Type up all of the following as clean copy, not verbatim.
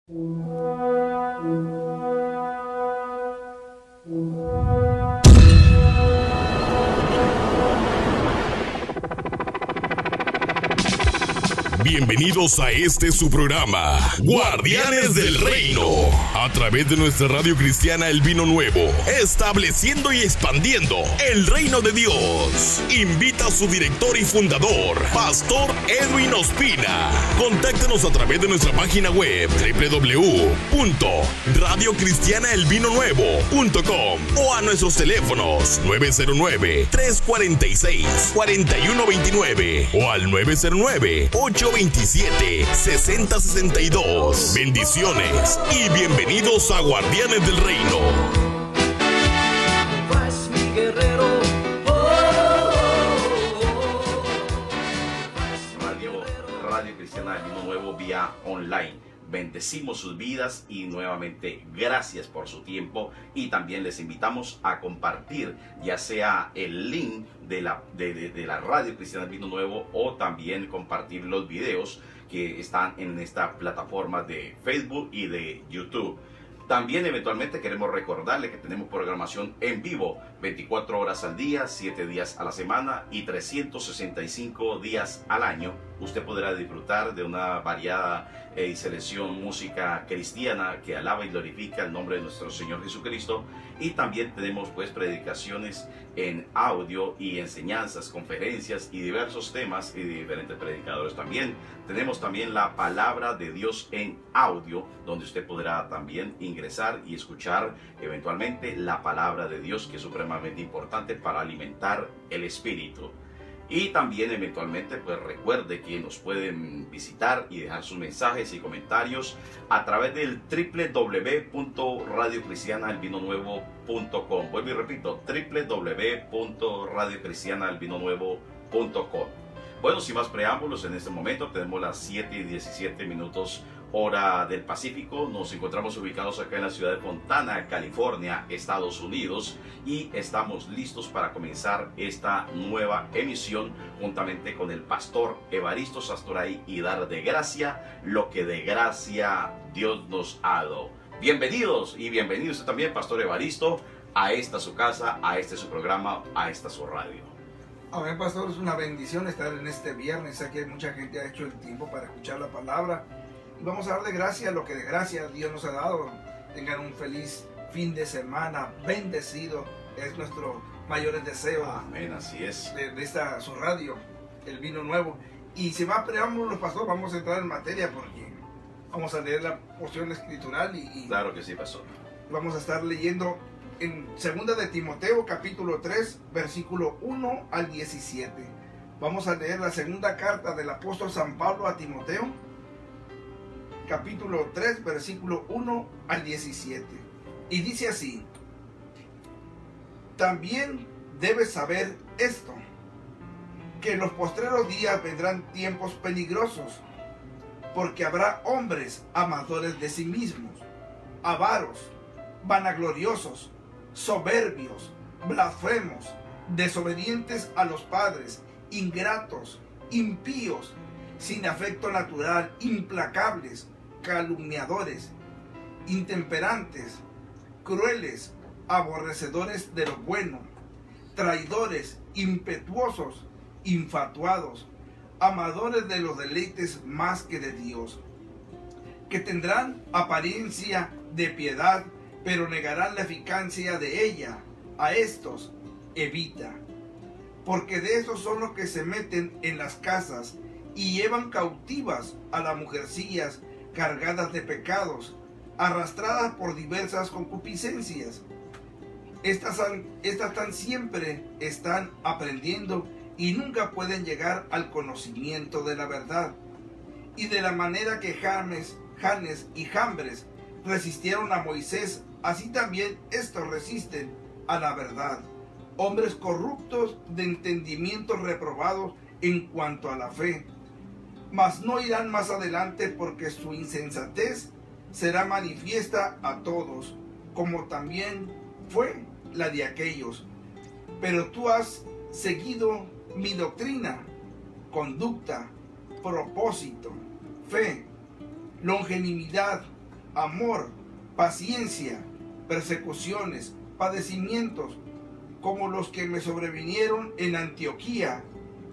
Bienvenidos a su programa, Guardianes del Reino, a través de nuestra radio cristiana El Vino Nuevo, estableciendo y expandiendo el reino de Dios. Invita a su director y fundador, Pastor Edwin Ospina. Contáctenos a través de nuestra página web www.radiocristianaelvinonuevo.com o a nuestros teléfonos 909-346-4129 o al 909-827-6062. Bendiciones y bienvenidos a Guardianes del Reino. Pues mi guerrero, Radio Cristiana del Vino Nuevo vía online. Bendecimos sus vidas y nuevamente gracias por su tiempo, y también les invitamos a compartir ya sea el link de la Radio Cristiana del Vino Nuevo o también compartir los videos que están en esta plataforma de Facebook y de YouTube. También eventualmente queremos recordarle que tenemos programación en vivo 24 horas al día, 7 días a la semana y 365 días al año. Usted podrá disfrutar de una variada y selección música cristiana que alaba y glorifica el nombre de nuestro Señor Jesucristo. Y también tenemos predicaciones en audio y enseñanzas, conferencias y diversos temas y diferentes predicadores. También tenemos la palabra de Dios en audio, donde usted podrá también ingresar y escuchar eventualmente la palabra de Dios, que es supremamente importante para alimentar el espíritu. Y también eventualmente recuerde que nos pueden visitar y dejar sus mensajes y comentarios a través del www.radiocristianaelvinonuevo.com. Vuelvo y repito, www.radiocristianaelvinonuevo.com. Bueno, sin más preámbulos, en este momento tenemos las 7:17 hora del Pacífico. Nos encontramos ubicados acá en la ciudad de Fontana, California, Estados Unidos, y estamos listos para comenzar esta nueva emisión juntamente con el pastor Evaristo Sastoray y dar de gracia lo que de gracia Dios nos ha dado. Bienvenidos y bienvenidos también, pastor Evaristo, a esta su casa, a este su programa, a esta su radio. Amén, pastor, es una bendición estar en este viernes. Sé que mucha gente ha hecho el tiempo para escuchar la palabra. Y vamos a darle gracias a lo que de gracia Dios nos ha dado. Tengan un feliz fin de semana, bendecido. Es nuestro mayor deseo. Amén, así es. De esta su radio, El Vino Nuevo. Y sin más preámbulos, pastor, vamos a entrar en materia porque vamos a leer la porción escritural y claro que sí, pastor. Vamos a estar leyendo en 2 de Timoteo, capítulo 3, versículo 1 al 17. Vamos a leer la segunda carta del apóstol San Pablo a Timoteo, capítulo 3, versículo 1 al 17. Y dice así: también debes saber esto, que en los postreros días vendrán tiempos peligrosos, porque habrá hombres amadores de sí mismos, avaros, vanagloriosos, soberbios, blasfemos, desobedientes a los padres, ingratos, impíos, sin afecto natural, implacables, calumniadores, intemperantes, crueles, aborrecedores de lo bueno, traidores, impetuosos, infatuados, amadores de los deleites más que de Dios, que tendrán apariencia de piedad, pero negarán la eficacia de ella. A estos evita, porque de esos son los que se meten en las casas y llevan cautivas a las mujercillas cargadas de pecados, arrastradas por diversas concupiscencias. Estas tan siempre están aprendiendo y nunca pueden llegar al conocimiento de la verdad. Y de la manera que Janes y Jambres resistieron a Moisés, así también estos resisten a la verdad. Hombres corruptos de entendimientos reprobados en cuanto a la fe. Mas no irán más adelante, porque su insensatez será manifiesta a todos, como también fue la de aquellos. Pero tú has seguido mi doctrina, conducta, propósito, fe, longanimidad, amor, paciencia, persecuciones, padecimientos, como los que me sobrevinieron en Antioquía,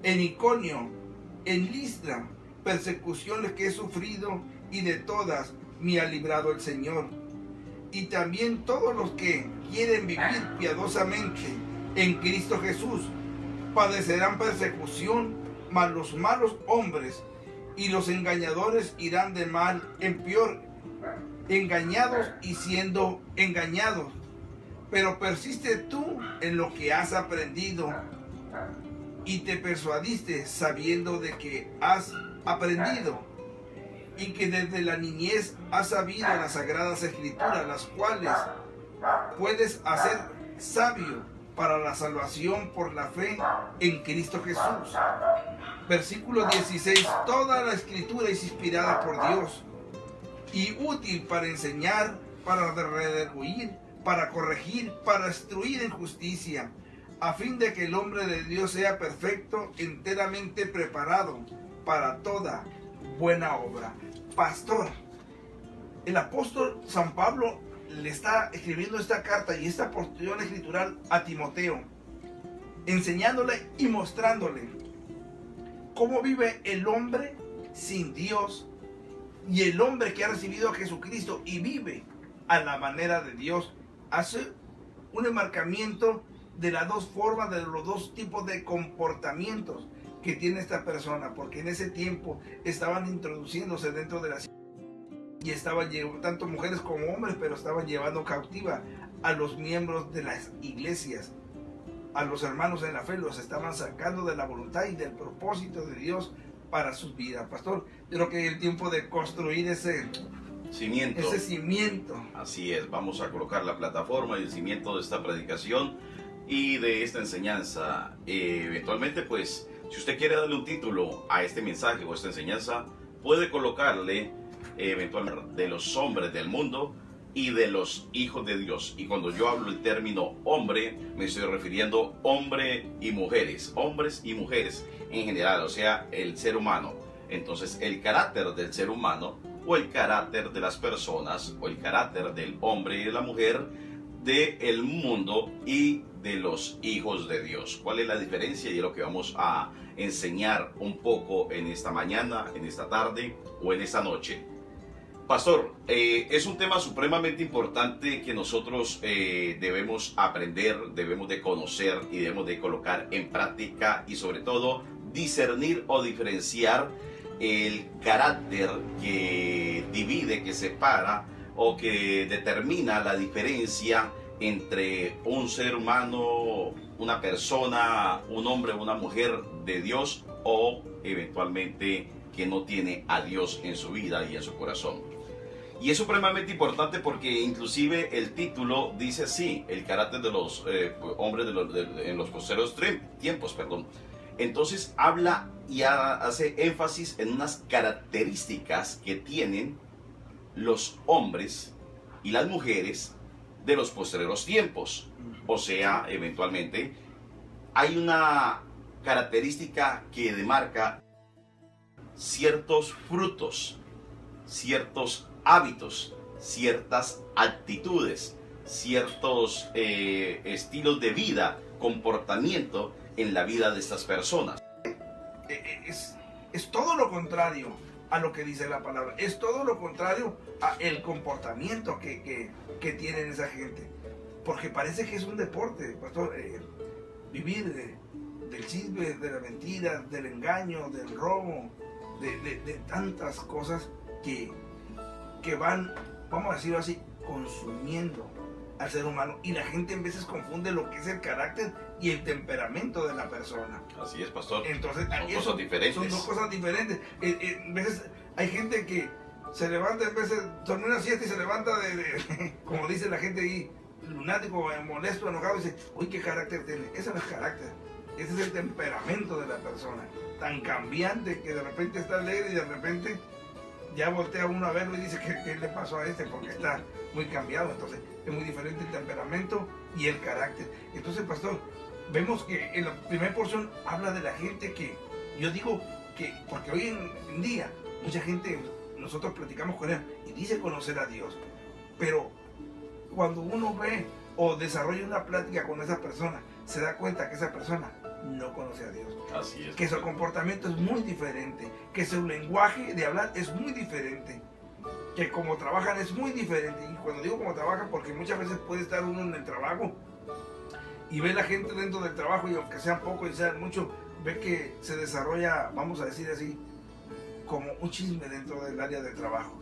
en Iconio, en Listra, persecuciones que he sufrido, y de todas me ha librado el Señor. Y también todos los que quieren vivir piadosamente en Cristo Jesús padecerán persecución, mas los malos hombres y los engañadores irán de mal en peor, engañados y siendo engañados. Pero persiste tú en lo que has aprendido y te persuadiste, sabiendo de que has aprendido y que desde la niñez has sabido las sagradas escrituras, las cuales puedes hacer sabio para la salvación por la fe en Cristo Jesús. Versículo 16. Toda la escritura es inspirada por Dios y útil para enseñar, para redarguir, para corregir, para instruir en justicia, a fin de que el hombre de Dios sea perfecto, enteramente preparado para toda buena obra. Pastor, el apóstol San Pablo le está escribiendo esta carta y esta porción escritural a Timoteo, enseñándole y mostrándole cómo vive el hombre sin Dios y el hombre que ha recibido a Jesucristo y vive a la manera de Dios. Hace un enmarcamiento de las dos formas, de los dos tipos de comportamientos que tiene esta persona, porque en ese tiempo estaban introduciéndose dentro de la y estaban llevando, tanto mujeres como hombres, pero estaban llevando cautiva a los miembros de las iglesias, a los hermanos en la fe, los estaban sacando de la voluntad y del propósito de Dios para sus vidas. Pastor, yo creo que es el tiempo de construir ese cimiento. Así es, vamos a colocar la plataforma y el cimiento de esta predicación y de esta enseñanza. Eventualmente, pues, si usted quiere darle un título a este mensaje o a esta enseñanza, puede colocarle eventualmente de los hombres del mundo y de los hijos de Dios. Y cuando yo hablo el término hombre, me estoy refiriendo hombres y mujeres en general, o sea, el ser humano. Entonces, el carácter del ser humano, o el carácter de las personas, o el carácter del hombre y de la mujer, del mundo y de los hijos de Dios. ¿Cuál es la diferencia? Y es lo que vamos a enseñar un poco en esta mañana, en esta tarde o en esta noche. Pastor, es un tema supremamente importante que nosotros debemos aprender, debemos de conocer y debemos de colocar en práctica, y sobre todo discernir o diferenciar el carácter que divide, que separa o que determina la diferencia entre un ser humano, una persona, un hombre o una mujer de Dios, o eventualmente que no tiene a Dios en su vida y en su corazón. Y es supremamente importante porque inclusive el título dice así: el carácter de los hombres en los posteriores tiempos. Entonces habla y hace énfasis en unas características que tienen los hombres y las mujeres de los posteriores tiempos. O sea, eventualmente hay una característica que demarca ciertos frutos, ciertos hábitos, ciertas actitudes, ciertos estilos de vida, comportamiento en la vida de estas personas. Es todo lo contrario a lo que dice la palabra. Es todo lo contrario a el comportamiento que tienen esa gente. Porque parece que es un deporte, pastor. Vivir del chisme, de la mentira, del engaño, del robo, de tantas cosas que van, vamos a decirlo así, consumiendo al ser humano. Y la gente en veces confunde lo que es el carácter y el temperamento de la persona. Así es, pastor. Entonces, son cosas diferentes. Son dos cosas diferentes. En veces hay gente que se levanta, en vez de dormir una siesta y se levanta como dice la gente ahí, lunático, molesto, enojado, y dice: uy, ¿qué carácter tiene? Ese no es carácter. Ese es el temperamento de la persona. Tan cambiante que de repente está alegre y de repente ya voltea uno a verlo y dice: ¿qué le pasó a este? Porque está muy cambiado. Entonces es muy diferente el temperamento y el carácter. Entonces, pastor, vemos que en la primera porción habla de la gente que, yo digo que, porque hoy en día mucha gente, nosotros platicamos con él y y dice conocer a Dios, pero cuando uno ve o desarrolla una plática con esa persona, se da cuenta que esa persona no conoce a Dios. Así es. Que su comportamiento es muy diferente, que su lenguaje de hablar es muy diferente, que como trabajan es muy diferente. Y cuando digo como trabajan, porque muchas veces puede estar uno en el trabajo y ve la gente dentro del trabajo, y aunque sean poco y sean mucho, ve que se desarrolla, vamos a decir así, como un chisme dentro del área de trabajo,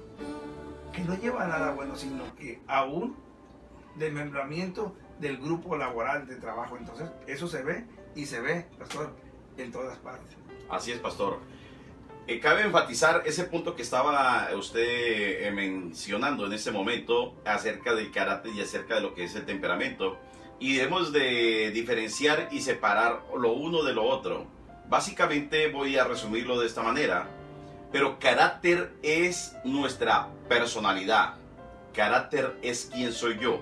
que no lleva a nada bueno, sino que aún desmembramiento del grupo laboral de trabajo. Entonces eso se ve, y se ve, pastor, en todas partes. Así es, pastor. Cabe enfatizar ese punto que estaba usted mencionando en este momento acerca del carácter y acerca de lo que es el temperamento, y debemos de diferenciar y separar lo uno de lo otro. Básicamente voy a resumirlo de esta manera, pero carácter es nuestra personalidad, carácter es quién soy yo.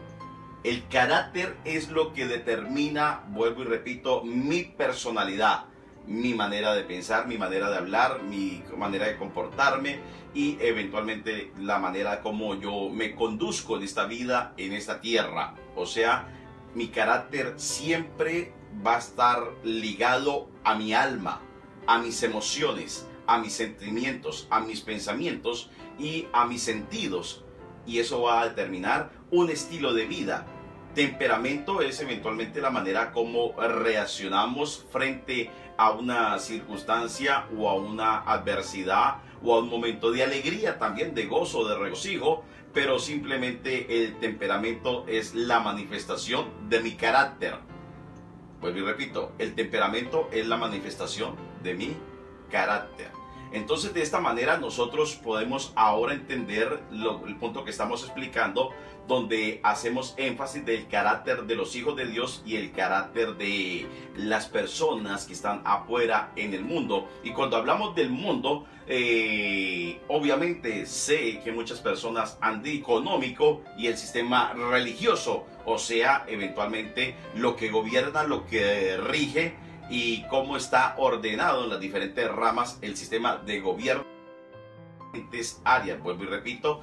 El carácter es lo que determina, vuelvo y repito, mi personalidad, mi manera de pensar, mi manera de hablar, mi manera de comportarme y eventualmente la manera como yo me conduzco en esta vida, en esta tierra. O sea, mi carácter siempre va a estar ligado a mi alma, a mis emociones, a mis sentimientos, a mis pensamientos y a mis sentidos. Y eso va a determinar un estilo de vida. Temperamento es eventualmente la manera como reaccionamos frente a una circunstancia o a una adversidad o a un momento de alegría, también de gozo, de regocijo, pero simplemente el temperamento es la manifestación de mi carácter. Vuelvo y repito, el temperamento es la manifestación de mi carácter. Entonces, de esta manera nosotros podemos ahora entender el punto que estamos explicando, donde hacemos énfasis del carácter de los hijos de Dios y el carácter de las personas que están afuera en el mundo. Y cuando hablamos del mundo, obviamente sé que muchas personas antieconómico y el sistema religioso, o sea, eventualmente lo que gobierna, lo que rige y cómo está ordenado en las diferentes ramas el sistema de gobierno en diferentes áreas, vuelvo y repito,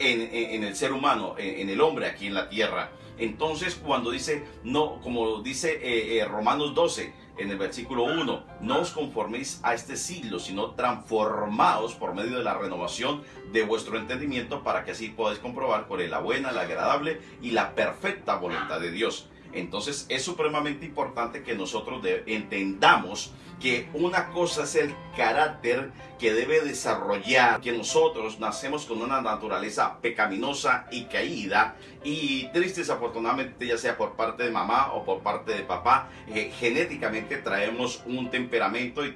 en el ser humano, en el hombre aquí en la tierra. Entonces, cuando dice, no, como dice Romanos 12, en el versículo 1, no os conforméis a este siglo, sino transformaos por medio de la renovación de vuestro entendimiento, para que así podáis comprobar cuál es la buena, la agradable y la perfecta voluntad de Dios. Entonces es supremamente importante que nosotros entendamos que una cosa es el carácter que debe desarrollar, que nosotros nacemos con una naturaleza pecaminosa y caída, y triste desafortunadamente, ya sea por parte de mamá o por parte de papá, genéticamente traemos un temperamento y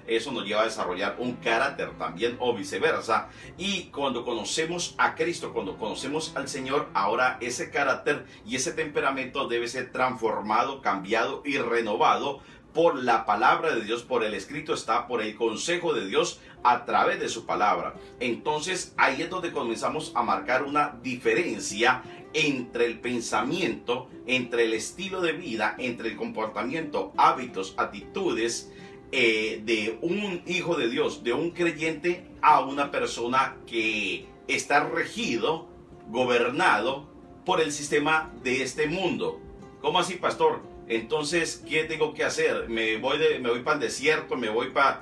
eso nos lleva a desarrollar un carácter también, o viceversa. Y cuando conocemos a Cristo, cuando conocemos al Señor, ahora ese carácter y ese temperamento debe ser transformado, cambiado y renovado por la palabra de Dios, por el escrito está, por el consejo de Dios a través de su palabra. Entonces ahí es donde comenzamos a marcar una diferencia entre el pensamiento, entre el estilo de vida, entre el comportamiento, hábitos, actitudes de un hijo de Dios, de un creyente, a una persona que está regido, gobernado por el sistema de este mundo. ¿Cómo así, pastor? Entonces, ¿qué tengo que hacer? ¿Me voy para el desierto? ¿Me voy para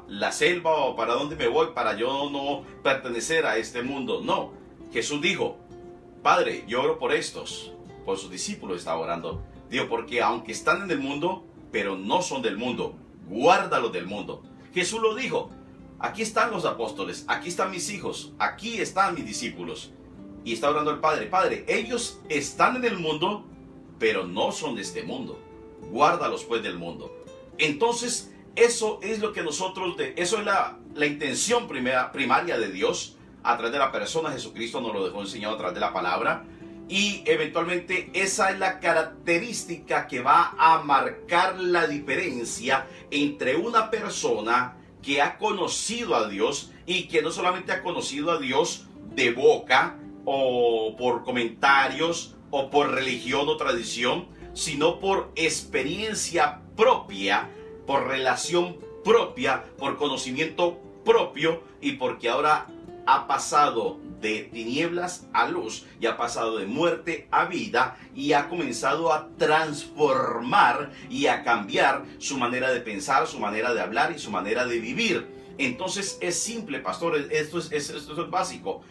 la selva? ¿O para dónde me voy para yo no pertenecer a este mundo? No. Jesús dijo, Padre, yo oro por estos. Por sus discípulos estaba orando. Digo, porque aunque están en el mundo, pero no son del mundo. Guárdalos del mundo. Jesús lo dijo. Aquí están los apóstoles. Aquí están mis hijos. Aquí están mis discípulos. Y está orando el Padre. Padre, ellos están en el mundo, pero no son de este mundo. Guárdalos pues del mundo. Entonces, eso es lo que nosotros, eso es la intención primaria de Dios a través de la persona. Jesucristo nos lo dejó enseñado a través de la palabra. Y eventualmente esa es la característica que va a marcar la diferencia entre una persona que ha conocido a Dios, y que no solamente ha conocido a Dios de boca o por comentarios o por religión o tradición, sino por experiencia propia, por relación propia, por conocimiento propio, y porque ahora ha pasado de tinieblas a luz y ha pasado de muerte a vida y ha comenzado a transformar y a cambiar su manera de pensar, su manera de hablar y su manera de vivir. Entonces es simple, pastor, esto es básico.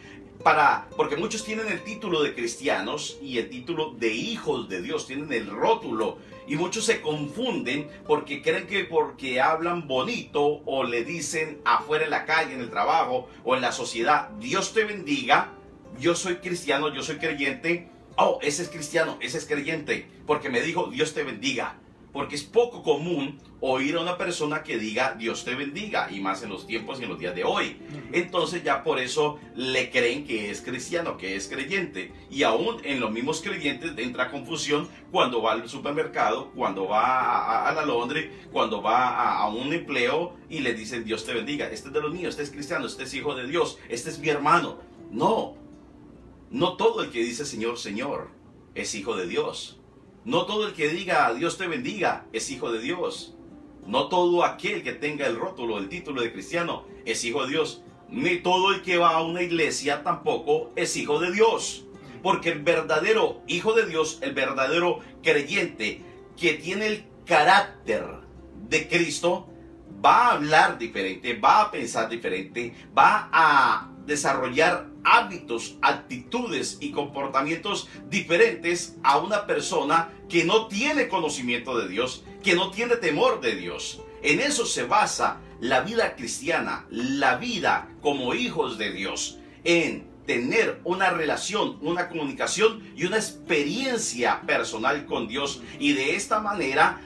Porque muchos tienen el título de cristianos y el título de hijos de Dios, tienen el rótulo, y muchos se confunden porque creen que porque hablan bonito o le dicen afuera en la calle, en el trabajo o en la sociedad, Dios te bendiga, yo soy cristiano, yo soy creyente, oh, ese es cristiano, ese es creyente, porque me dijo Dios te bendiga. Porque es poco común oír a una persona que diga Dios te bendiga, y más en los tiempos y en los días de hoy. Entonces ya por eso le creen que es cristiano, que es creyente. Y aún en los mismos creyentes entra confusión cuando va al supermercado, cuando va a la laundry, cuando va a un empleo y le dicen Dios te bendiga. Este es de los míos, este es cristiano, este es hijo de Dios, este es mi hermano. No todo el que dice Señor, Señor es hijo de Dios. No todo el que diga Dios te bendiga es hijo de Dios. No todo aquel que tenga el rótulo, el título de cristiano es hijo de Dios. Ni todo el que va a una iglesia tampoco es hijo de Dios. Porque el verdadero hijo de Dios, el verdadero creyente que tiene el carácter de Cristo, va a hablar diferente, va a pensar diferente, va a desarrollar hábitos, actitudes y comportamientos diferentes a una persona que no tiene conocimiento de Dios, que no tiene temor de Dios. En eso se basa la vida cristiana, la vida como hijos de Dios, en tener una relación, una comunicación y una experiencia personal con Dios. Y de esta manera,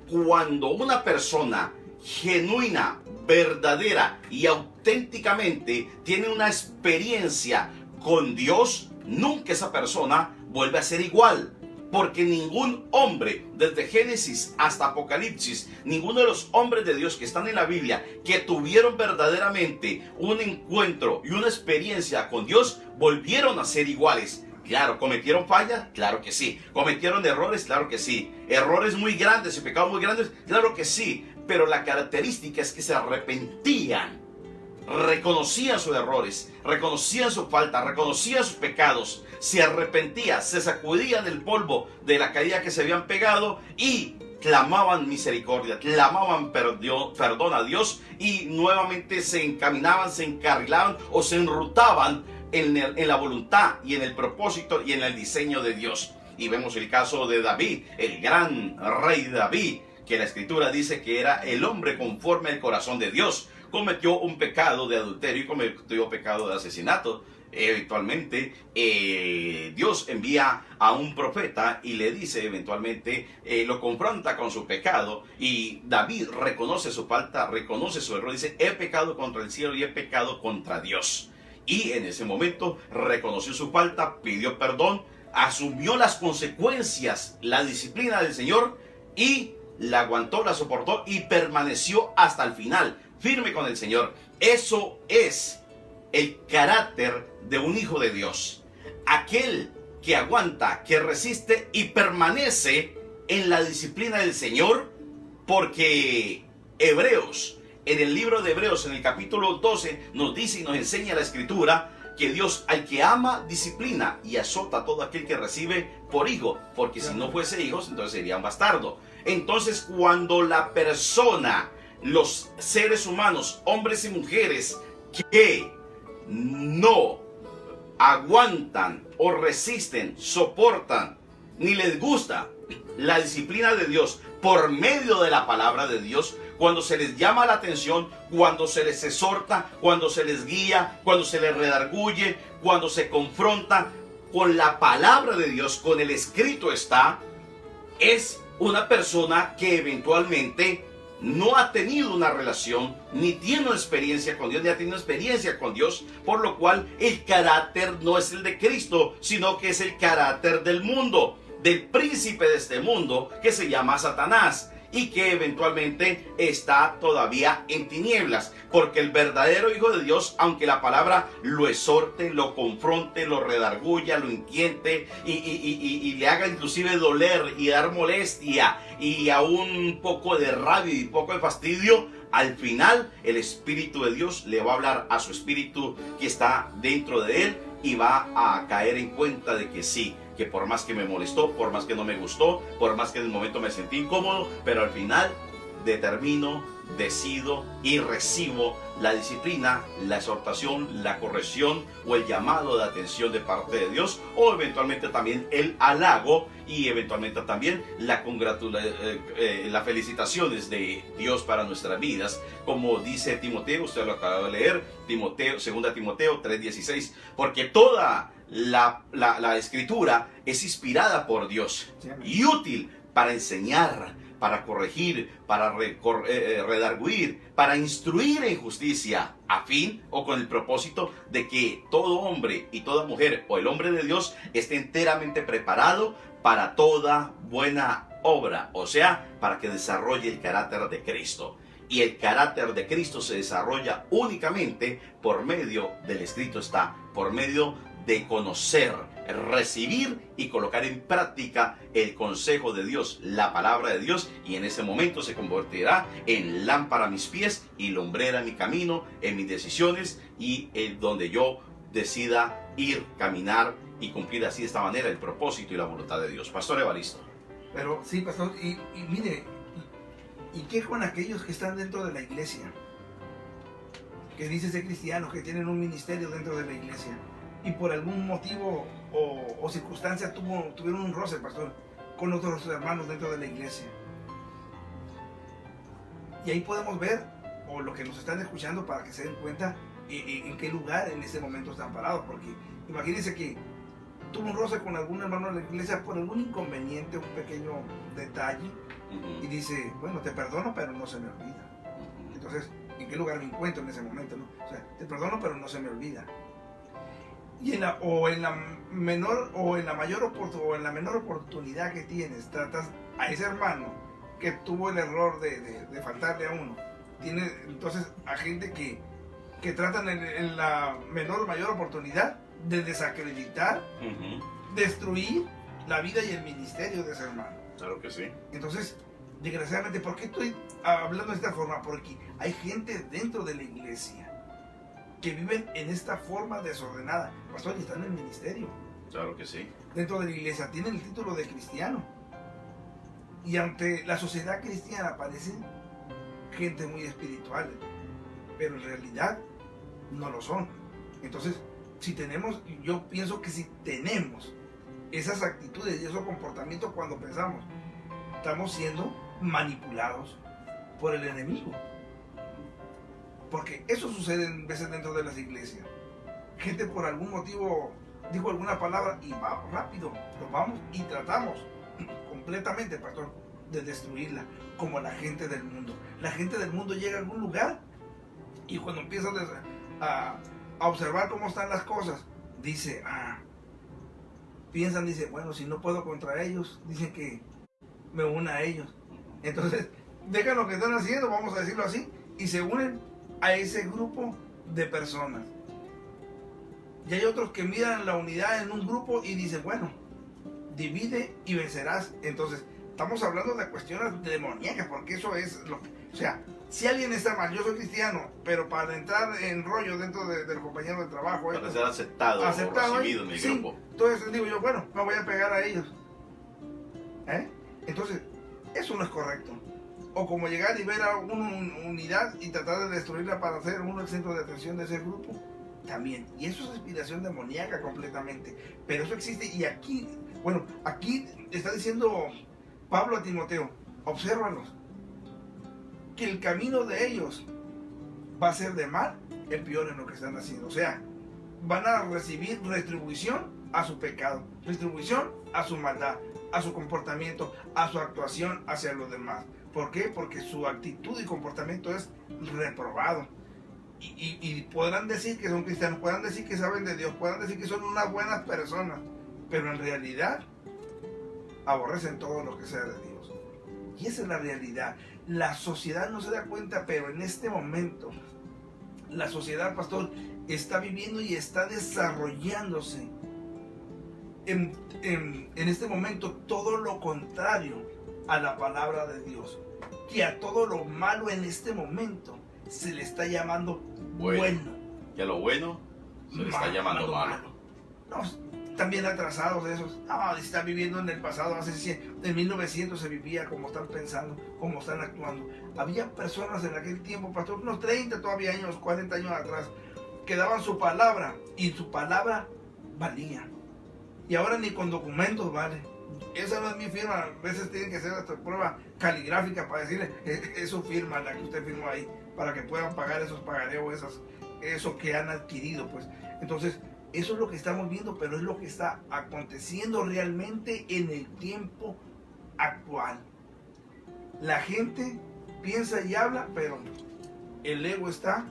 cuando una persona genuina, verdadera y auténticamente tiene una experiencia con Dios, nunca esa persona vuelve a ser igual. Porque ningún hombre, desde Génesis hasta Apocalipsis, ninguno de los hombres de Dios que están en la Biblia, que tuvieron verdaderamente un encuentro y una experiencia con Dios, volvieron a ser iguales. Claro, ¿cometieron fallas? Claro que sí. ¿Cometieron errores? Claro que sí. ¿Errores muy grandes y pecados muy grandes? Claro que sí. Pero la característica es que se arrepentían, reconocían sus errores, reconocían su falta, reconocían sus pecados, se arrepentían, se sacudían el polvo de la caída que se habían pegado y clamaban misericordia, clamaban perdón a Dios y nuevamente se encaminaban, se encarrilaban o se enrutaban en la voluntad y en el propósito y en el diseño de Dios. Y vemos el caso de David, el gran rey David, que la escritura dice que era el hombre conforme al corazón de Dios. Cometió un pecado de adulterio y cometió pecado de asesinato. Eventualmente Dios envía a un profeta y le dice eventualmente, lo confronta con su pecado, y David reconoce su falta, reconoce su error, dice he pecado contra el cielo y he pecado contra Dios. Y en ese momento reconoció su falta, pidió perdón, asumió las consecuencias, la disciplina del Señor y la aguantó, la soportó y permaneció hasta el final, firme con el Señor. Eso es el carácter de un hijo de Dios. Aquel que aguanta, que resiste y permanece en la disciplina del Señor, porque Hebreos, en el libro de Hebreos, en el capítulo 12, nos dice y nos enseña la escritura que Dios al que ama disciplina y azota a todo aquel que recibe por hijo, porque si no fuese hijos, entonces sería un bastardo. Entonces, cuando la persona, los seres humanos, hombres y mujeres que no aguantan o resisten, soportan, ni les gusta la disciplina de Dios por medio de la palabra de Dios, cuando se les llama la atención, cuando se les exhorta, cuando se les guía, cuando se les redarguye, cuando se confronta con la palabra de Dios, con el escrito está, es una persona que eventualmente no ha tenido una relación, ni tiene una experiencia con Dios, ni ha tenido experiencia con Dios, por lo cual el carácter no es el de Cristo, sino que es el carácter del mundo, del príncipe de este mundo, que se llama Satanás, y que eventualmente está todavía en tinieblas, porque el verdadero hijo de Dios, aunque la palabra lo exhorte, lo confronte, lo redarguya, lo inquiete y le haga inclusive doler y dar molestia y aún un poco de rabia y poco de fastidio, Al final, el Espíritu de Dios le va a hablar a su espíritu que está dentro de él y va a caer en cuenta de que sí, que por más que me molestó, por más que no me gustó, por más que en el momento me sentí incómodo, pero al final determino, decido y recibo la disciplina, la exhortación, la corrección o el llamado de atención de parte de Dios, o eventualmente también el halago y eventualmente también las felicitaciones de Dios para nuestras vidas, como dice Timoteo, usted lo acaba de leer, Timoteo, 2 Timoteo 3:16, porque toda la escritura es inspirada por Dios y útil para enseñar, para corregir, para redarguir, para instruir en justicia, a fin o con el propósito de que todo hombre y toda mujer o el hombre de Dios esté enteramente preparado para toda buena obra, o sea, para que desarrolle el carácter de Cristo. Y el carácter de Cristo se desarrolla únicamente por medio del escrito está, por medio de conocer, recibir y colocar en práctica el consejo de Dios, la palabra de Dios, y en ese momento se convertirá en lámpara a mis pies y lumbrera en mi camino, en mis decisiones y en donde yo decida ir, caminar y cumplir así de esta manera el propósito y la voluntad de Dios. Pastor Evaristo. Pero sí, pastor, y mire, ¿y qué con aquellos que están dentro de la iglesia? Que dice ser cristianos, que tienen un ministerio dentro de la iglesia y por algún motivo o circunstancia tuvieron un roce, pastor, con otros hermanos dentro de la iglesia. Y ahí podemos ver, o lo que nos están escuchando, para que se den cuenta en qué lugar en ese momento están parados. Porque imagínense que tuvo un roce con algún hermano de la iglesia por algún inconveniente, un pequeño detalle, y dice, bueno, te perdono, pero no se me olvida. Entonces, ¿en qué lugar me encuentro en ese momento, no? O sea, te perdono, pero no se me olvida. Y en la menor oportunidad que tienes, tratas a ese hermano que tuvo el error de faltarle a uno. Tiene entonces a gente que tratan en la mayor oportunidad de desacreditar, destruir la vida y el ministerio de ese hermano. Claro que sí. Entonces, desgraciadamente, ¿por qué estoy hablando de esta forma? Porque hay gente dentro de la iglesia que viven en esta forma desordenada. Pastor, y están en el ministerio. Claro que sí. Dentro de la iglesia tienen el título de cristiano. Y ante la sociedad cristiana parecen gente muy espiritual, pero en realidad no lo son. Entonces, yo pienso que si tenemos esas actitudes y esos comportamientos cuando pensamos, estamos siendo manipulados por el enemigo. Porque eso sucede en veces dentro de las iglesias. Gente por algún motivo dijo alguna palabra y va rápido, nos vamos y tratamos completamente, pastor, de destruirla, como la gente del mundo. La gente del mundo llega a algún lugar y cuando empiezan a observar cómo están las cosas, dice, dice, bueno, si no puedo contra ellos, dicen que me una a ellos. Entonces, dejan lo que están haciendo, vamos a decirlo así, y se unen a ese grupo de personas. Y hay otros que miran la unidad en un grupo y dicen, bueno, divide y vencerás. Entonces, estamos hablando de cuestiones demoníacas, porque eso es lo que, o sea, si alguien está mal, yo soy cristiano, pero para entrar en rollo dentro del compañero de trabajo, para ser aceptado o recibido en el grupo. Entonces digo yo, bueno, me voy a pegar a ellos. Entonces, eso no es correcto. O como llegar y ver a una unidad y tratar de destruirla para hacer uno el centro de atención de ese grupo, también. Y eso es inspiración demoníaca completamente. Pero eso existe y aquí está diciendo Pablo a Timoteo, obsérvalos, que el camino de ellos va a ser de mal en peor en lo que están haciendo. O sea, van a recibir retribución a su pecado, retribución a su maldad, a su comportamiento, a su actuación hacia los demás. ¿Por qué? Porque su actitud y comportamiento es reprobado. Y podrán decir que son cristianos, podrán decir que saben de Dios, podrán decir que son unas buenas personas, pero en realidad aborrecen todo lo que sea de Dios. Y esa es la realidad. La sociedad no se da cuenta, pero en este momento la sociedad, pastor, está viviendo y está desarrollándose en este momento todo lo contrario a la palabra de Dios. que a todo lo malo en este momento se le está llamando bueno. Y a lo bueno se le está llamando malo. No, están bien atrasados esos. No, están viviendo en el pasado. En 1900 se vivía como están pensando, como están actuando. Había personas en aquel tiempo, pastor, unos 30 todavía años, 40 años atrás, que daban su palabra y su palabra valía. Y ahora ni con documentos vale. Esa no es mi firma. A veces tienen que hacer hasta prueba caligráfica para decirle, es su firma, la que usted firmó ahí, para que puedan pagar esos pagareos, eso que han adquirido, pues. Entonces, eso es lo que estamos viendo, pero es lo que está aconteciendo realmente en el tiempo actual. La gente piensa y habla, pero el ego está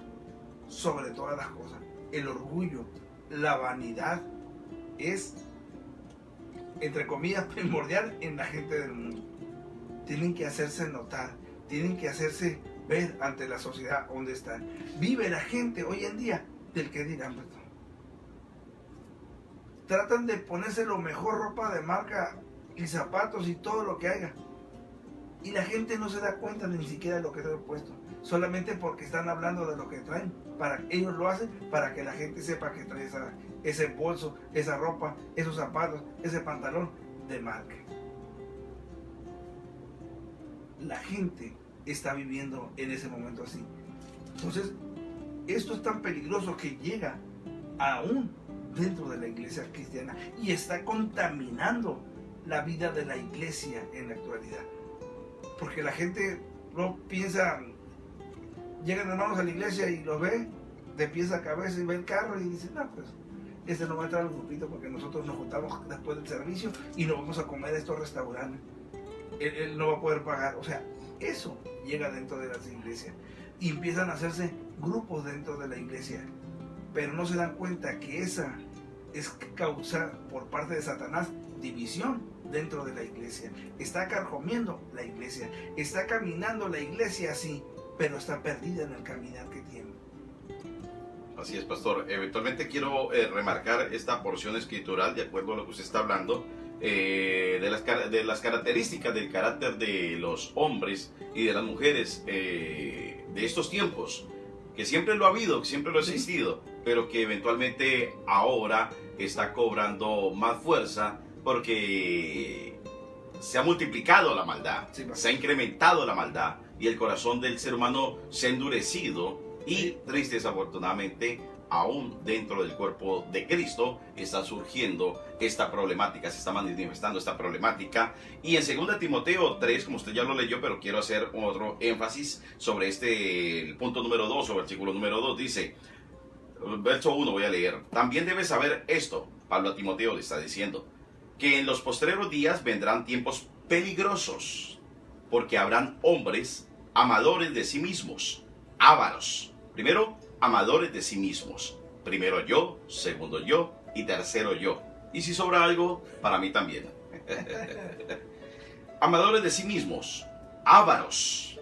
sobre todas las cosas. El orgullo, la vanidad es, entre comillas, primordial en la gente del mundo. Tienen que hacerse notar, tienen que hacerse ver ante la sociedad donde están. Vive la gente hoy en día del que dirán. Tratan de ponerse lo mejor ropa de marca y zapatos y todo lo que haya. Y la gente no se da cuenta ni siquiera de lo que trae puesto. Solamente porque están hablando de lo que traen. Ellos lo hacen para que la gente sepa que trae ese bolso, esa ropa, esos zapatos, ese pantalón de marca. La gente está viviendo en ese momento así. Entonces, esto es tan peligroso que llega aún dentro de la iglesia cristiana y está contaminando la vida de la iglesia en la actualidad. Porque la gente no piensa, llegan hermanos a la iglesia y los ve de pies a cabeza y ve el carro y dice, no, pues este no va a entrar al grupito porque nosotros nos juntamos después del servicio y nos vamos a comer a estos restaurantes. Él no va a poder pagar. O sea, eso llega dentro de las iglesias y empiezan a hacerse grupos dentro de la iglesia, pero no se dan cuenta que esa es causa por parte de Satanás división dentro de la iglesia. Está carcomiendo la iglesia, está caminando la iglesia así, pero está perdida en el caminar que tiene. Así es, pastor. Eventualmente quiero remarcar esta porción escritural de acuerdo a lo que usted está hablando, de las características del carácter de los hombres y de las mujeres de estos tiempos, que siempre lo ha habido, que siempre lo ha existido, pero que eventualmente ahora está cobrando más fuerza porque se ha multiplicado la maldad, se ha incrementado la maldad y el corazón del ser humano se ha endurecido y triste desafortunadamente aún dentro del cuerpo de Cristo está surgiendo esta problemática, se está manifestando esta problemática. Y en 2 Timoteo 3, como usted ya lo leyó, pero quiero hacer otro énfasis sobre el punto número 2 o versículo número 2, dice, verso 1 voy a leer, también debes saber esto, Pablo a Timoteo le está diciendo, que en los postreros días vendrán tiempos peligrosos, porque habrán hombres amadores de sí mismos, ávaros. Primero, amadores de sí mismos. Primero yo, segundo yo y tercero yo. Y si sobra algo, para mí también. Amadores de sí mismos, ávaros,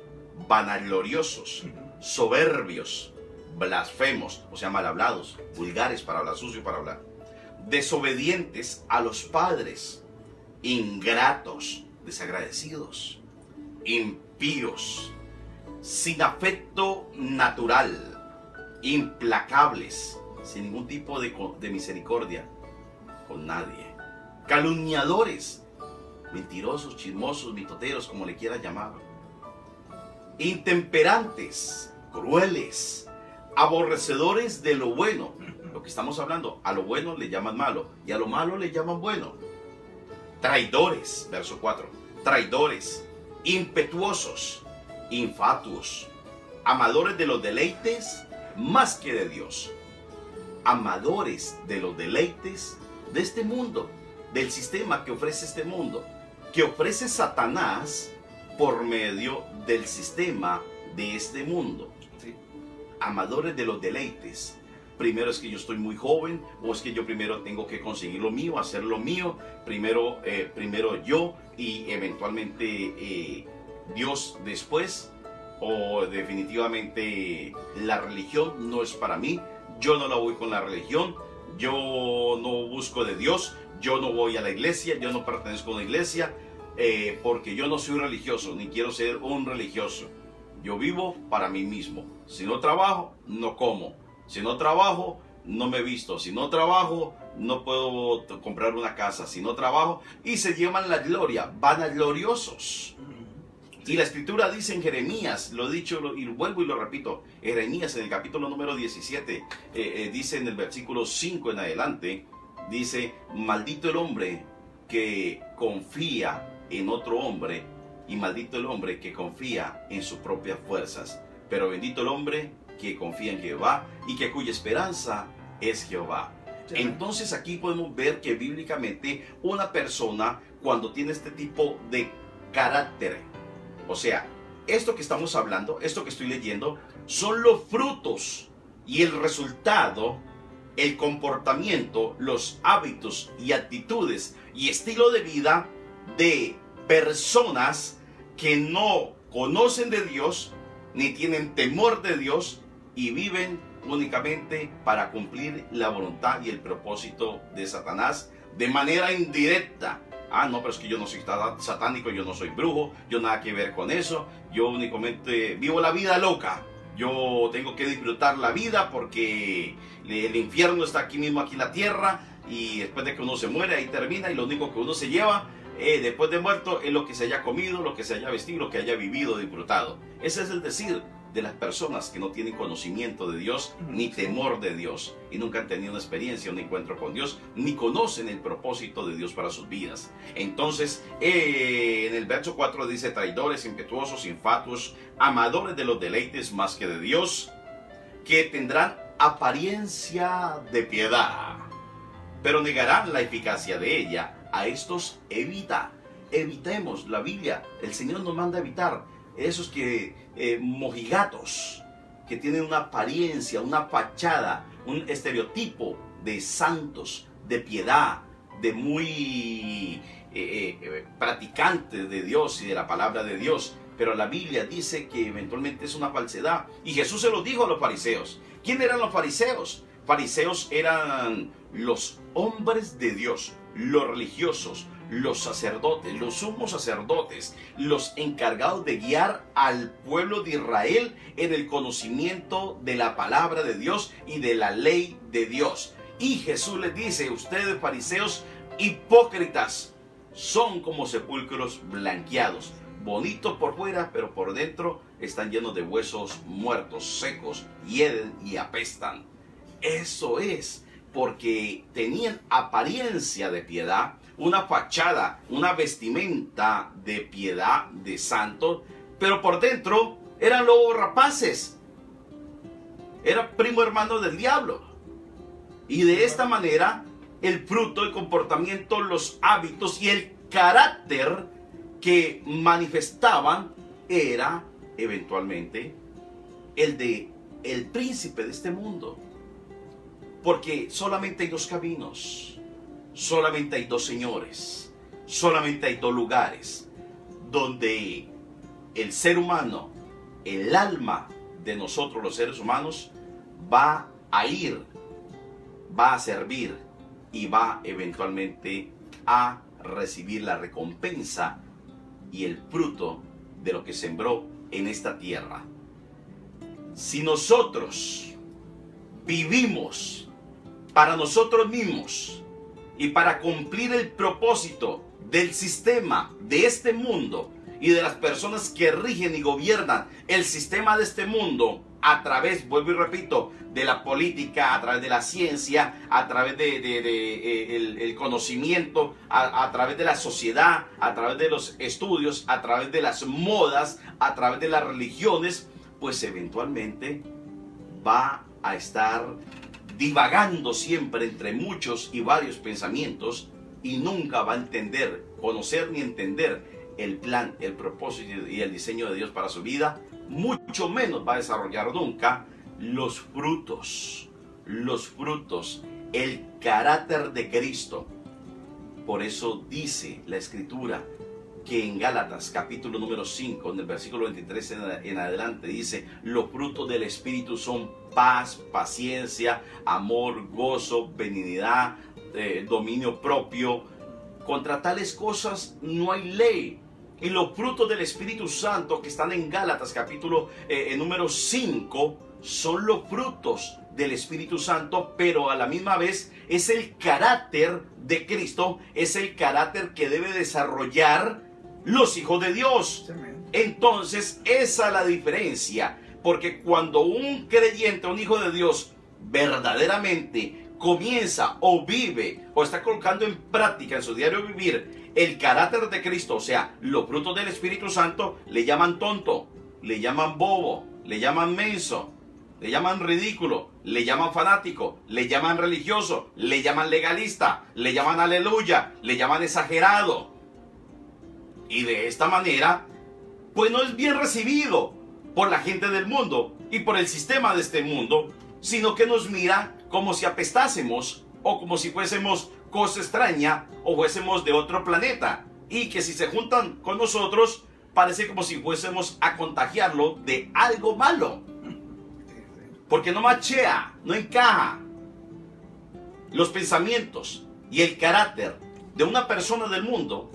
vanagloriosos, soberbios, blasfemos, o sea, mal hablados, vulgares para hablar, sucio para hablar, desobedientes a los padres, ingratos, desagradecidos, impíos, sin afecto natural, implacables, sin ningún tipo de misericordia con nadie, calumniadores, mentirosos, chismosos, mitoteros, como le quiera llamar, intemperantes, crueles, aborrecedores de lo bueno. Lo que estamos hablando, a lo bueno le llaman malo y a lo malo le llaman bueno. Traidores, verso 4, traidores, impetuosos, infatuos, amadores de los deleites más que de Dios, amadores de los deleites de este mundo, del sistema que ofrece este mundo, que ofrece Satanás por medio del sistema de este mundo. ¿Sí? Amadores de los deleites. Primero es que yo estoy muy joven, o es que yo primero tengo que conseguir lo mío, hacer lo mío, primero yo y eventualmente Dios después, o definitivamente la religión no es para mí, yo no la voy con la religión, yo no busco de Dios, yo no voy a la iglesia, yo no pertenezco a una iglesia, porque yo no soy religioso, ni quiero ser un religioso. Yo vivo para mí mismo. Si no trabajo, no como. Si no trabajo, no me visto. Si no trabajo, no puedo comprar una casa. Si no trabajo, y se llevan la gloria, vanagloriosos. Y la escritura dice en Jeremías, lo he dicho y vuelvo y lo repito, Jeremías en el capítulo número 17, dice en el versículo 5 en adelante, dice: maldito el hombre que confía en otro hombre, y maldito el hombre que confía en sus propias fuerzas, pero bendito el hombre que confía en Jehová y que cuya esperanza es Jehová. Entonces aquí podemos ver que bíblicamente una persona, cuando tiene este tipo de carácter, o sea, esto que estamos hablando, esto que estoy leyendo, son los frutos y el resultado, el comportamiento, los hábitos y actitudes y estilo de vida de personas que no conocen de Dios, ni tienen temor de Dios y viven únicamente para cumplir la voluntad y el propósito de Satanás de manera indirecta. No, pero es que yo no soy satánico, yo no soy brujo, yo nada que ver con eso, yo únicamente vivo la vida loca, yo tengo que disfrutar la vida porque el infierno está aquí mismo, aquí en la tierra, y después de que uno se muere, ahí termina, y lo único que uno se lleva después de muerto es lo que se haya comido, lo que se haya vestido, lo que haya vivido, disfrutado. Ese es el decir de las personas que no tienen conocimiento de Dios ni temor de Dios y nunca han tenido una experiencia, un encuentro con Dios, ni conocen el propósito de Dios para sus vidas. Entonces en el verso 4 dice: traidores, impetuosos, infatuos, amadores de los deleites más que de Dios, que tendrán apariencia de piedad, pero negarán la eficacia de ella. A estos evitemos. La Biblia, el Señor nos manda a evitar esos que mojigatos, que tienen una apariencia, una fachada, un estereotipo de santos, de piedad, de muy practicantes de Dios y de la palabra de Dios. Pero la Biblia dice que eventualmente es una falsedad. Y Jesús se lo dijo a los fariseos. ¿Quién eran los fariseos? Fariseos eran los hombres de Dios, los religiosos, los sacerdotes, los sumos sacerdotes, los encargados de guiar al pueblo de Israel en el conocimiento de la palabra de Dios y de la ley de Dios. Y Jesús les dice: ustedes, fariseos hipócritas, son como sepulcros blanqueados, bonitos por fuera, pero por dentro están llenos de huesos muertos, secos, hieden y apestan. Eso es porque tenían apariencia de piedad, una fachada, una vestimenta de piedad, de santos, pero por dentro eran lobos rapaces, era primo hermano del diablo. Y de esta manera el fruto, el comportamiento, los hábitos y el carácter que manifestaban era eventualmente el de el príncipe de este mundo. Porque solamente hay dos caminos, solamente hay dos señores, solamente hay dos lugares donde el ser humano, el alma de nosotros los seres humanos, va a ir, va a servir y va eventualmente a recibir la recompensa y el fruto de lo que sembró en esta tierra. Si nosotros vivimos para nosotros mismos y para cumplir el propósito del sistema de este mundo y de las personas que rigen y gobiernan el sistema de este mundo a través, vuelvo y repito, de la política, a través de la ciencia, a través el conocimiento, a través de la sociedad, a través de los estudios, a través de las modas, a través de las religiones, pues eventualmente va a estar divagando siempre entre muchos y varios pensamientos y nunca va a entender, conocer ni entender el plan, el propósito y el diseño de Dios para su vida. Mucho menos va a desarrollar nunca los frutos, el carácter de Cristo. Por eso dice la Escritura que en Gálatas capítulo número 5, en el versículo 23 en adelante, dice: los frutos del Espíritu son paz, paciencia, amor, gozo, benignidad, dominio propio. Contra tales cosas no hay ley. Y los frutos del Espíritu Santo que están en Gálatas capítulo número 5 son los frutos del Espíritu Santo, pero a la misma vez es el carácter de Cristo, es el carácter que debe desarrollar los hijos de Dios. Entonces esa es la diferencia, porque cuando un creyente, un hijo de Dios verdaderamente comienza o vive o está colocando en práctica en su diario vivir el carácter de Cristo, o sea, los frutos del Espíritu Santo, le llaman tonto, le llaman bobo, le llaman menso, le llaman ridículo, le llaman fanático, le llaman religioso, le llaman legalista, le llaman aleluya, le llaman exagerado. Y de esta manera, pues no es bien recibido por la gente del mundo y por el sistema de este mundo, sino que nos mira como si apestásemos o como si fuésemos cosa extraña o fuésemos de otro planeta, y que si se juntan con nosotros parece como si fuésemos a contagiarlo de algo malo, porque no machea, no encaja. Los pensamientos y el carácter de una persona del mundo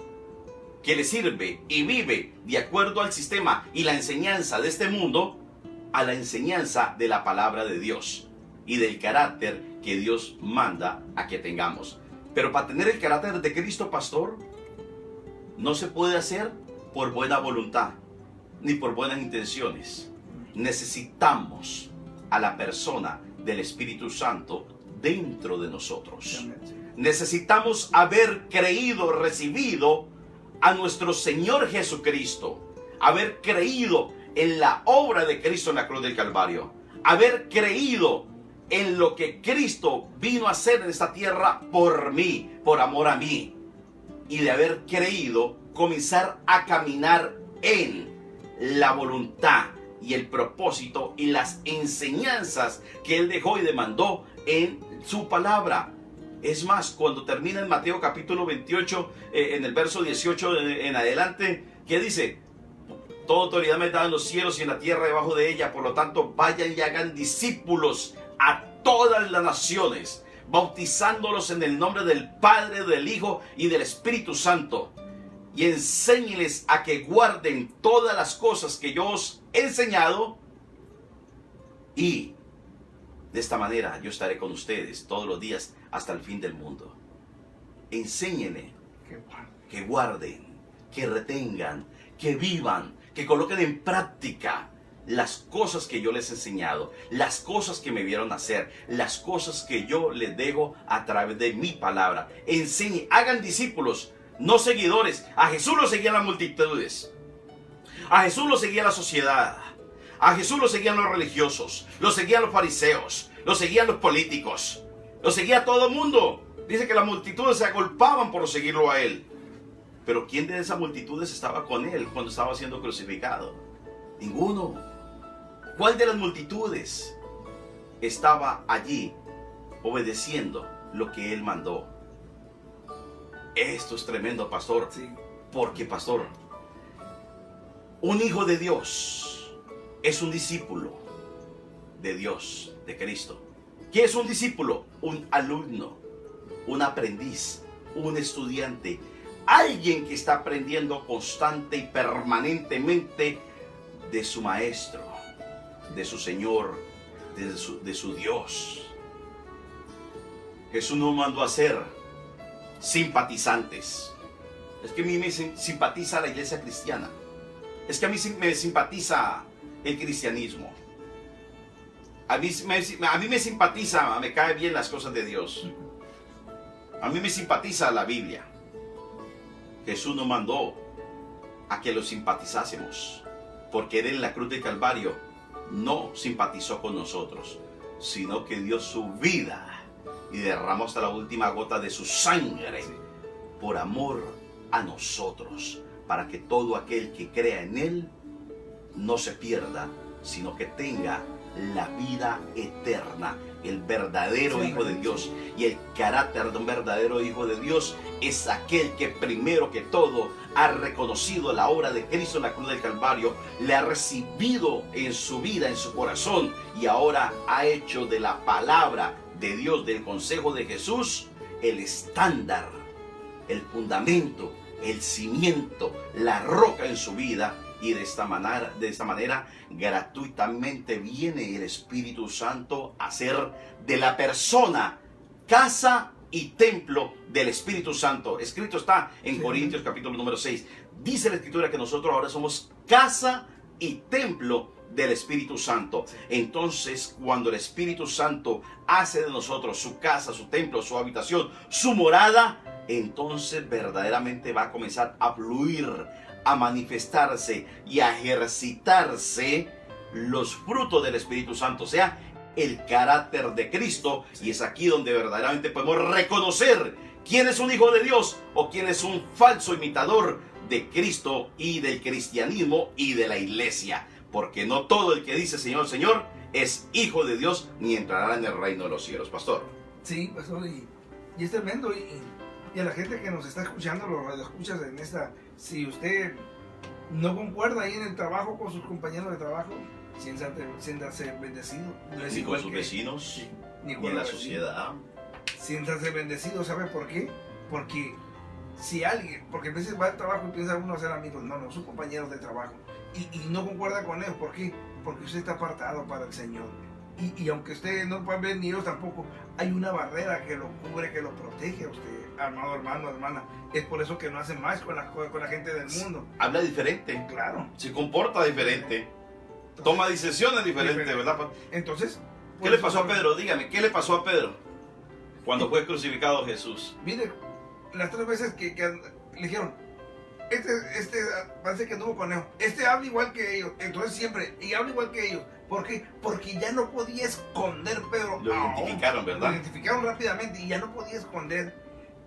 que le sirve y vive de acuerdo al sistema y la enseñanza de este mundo a la enseñanza de la palabra de Dios y del carácter que Dios manda a que tengamos. Pero para tener el carácter de Cristo, pastor, no se puede hacer por buena voluntad ni por buenas intenciones. Necesitamos a la persona del Espíritu Santo dentro de nosotros. Necesitamos haber creído, recibido a nuestro Señor Jesucristo, haber creído en la obra de Cristo en la cruz del Calvario, haber creído en lo que Cristo vino a hacer en esta tierra por mí, por amor a mí, y de haber creído comenzar a caminar en la voluntad y el propósito y las enseñanzas que Él dejó y demandó en su palabra. Es más, cuando termina en Mateo capítulo 28, en el verso 18 en adelante, ¿qué dice? Toda autoridad me da en los cielos y en la tierra debajo de ella, por lo tanto vayan y hagan discípulos a todas las naciones, bautizándolos en el nombre del Padre, del Hijo y del Espíritu Santo, y enséñeles a que guarden todas las cosas que yo os he enseñado, y de esta manera yo estaré con ustedes todos los días hasta el fin del mundo. Enséñenle que guarden, que retengan, que vivan, que coloquen en práctica las cosas que yo les he enseñado, las cosas que me vieron hacer, las cosas que yo les dejo a través de mi palabra. Enseñen, hagan discípulos, no seguidores. A Jesús lo seguían las multitudes, a Jesús lo seguía la sociedad, a Jesús lo seguían los religiosos, lo seguían los fariseos, lo seguían los políticos, lo seguía todo el mundo. Dice que las multitudes se agolpaban por seguirlo a Él. Pero ¿quién de esas multitudes estaba con Él cuando estaba siendo crucificado? Ninguno. ¿Cuál de las multitudes estaba allí obedeciendo lo que Él mandó? Esto es tremendo, pastor. Sí. Porque, pastor, un hijo de Dios es un discípulo de Dios, de Cristo. ¿Qué es un discípulo? Un alumno, un aprendiz, un estudiante, alguien que está aprendiendo constante y permanentemente de su maestro, de su Señor, de su Dios. Jesús nos mandó a ser simpatizantes. Es que a mí me simpatiza la iglesia cristiana. Es que a mí me simpatiza el cristianismo. A mí me simpatiza, me cae bien las cosas de Dios. A mí me simpatiza la Biblia. Jesús nos mandó a que lo simpatizásemos, porque Él en la cruz del Calvario no simpatizó con nosotros, sino que dio su vida y derramó hasta la última gota de su sangre por amor a nosotros, para que todo aquel que crea en Él no se pierda, sino que tenga la vida eterna. El verdadero Hijo de Dios y el carácter de un verdadero Hijo de Dios es aquel que primero que todo ha reconocido la obra de Cristo en la cruz del Calvario, le ha recibido en su vida, en su corazón, y ahora ha hecho de la palabra de Dios, del consejo de Jesús, el estándar el fundamento, el cimiento, la roca en su vida. Y de esta manera, gratuitamente viene el Espíritu Santo a ser de la persona casa y templo del Espíritu Santo. Escrito está en Corintios capítulo número 6. Dice la Escritura que nosotros ahora somos casa y templo del Espíritu Santo. Entonces, cuando el Espíritu Santo hace de nosotros su casa, su templo, su habitación, su morada, entonces verdaderamente va a comenzar a fluir, a manifestarse y a ejercitarse los frutos del Espíritu Santo, o sea, el carácter de Cristo. Y es aquí donde verdaderamente podemos reconocer quién es un hijo de Dios o quién es un falso imitador de Cristo y del cristianismo y de la iglesia. Porque no todo el que dice Señor, Señor es hijo de Dios ni entrará en el reino de los cielos, pastor. Sí, pastor, y es tremendo. Y a la gente que nos está escuchando, los radioescuchas en esta, si usted no concuerda ahí en el trabajo con sus compañeros de trabajo, siéntase bendecido. No es Ni igual con sus que- vecinos, ni ni con en la los vecinos. sociedad. Siéntase bendecido, ¿sabe por qué? Porque si alguien, porque a veces va al trabajo y piensa uno hacer amigos, no, sus compañeros de trabajo, y no concuerda con ellos, ¿por qué? Porque usted está apartado para el Señor. Y aunque usted no pueda ver ni ellos tampoco, hay una barrera que lo cubre, que lo protege a usted, amado hermano, hermana. Es por eso que no hace más con la gente del mundo. Habla diferente, Claro. se comporta diferente, toma decisiones diferentes, ¿verdad? Entonces, ¿Qué le pasó a Pedro? Dígame, ¿qué le pasó a Pedro cuando fue crucificado Jesús? Mire, las 3 veces que le dijeron, este parece que anduvo con ellos, este habla igual que ellos, entonces siempre, y habla igual que ellos. ¿Por qué? Porque ya no podía esconder Pedro. Lo identificaron, ¿verdad? Lo identificaron rápidamente y ya no podía esconder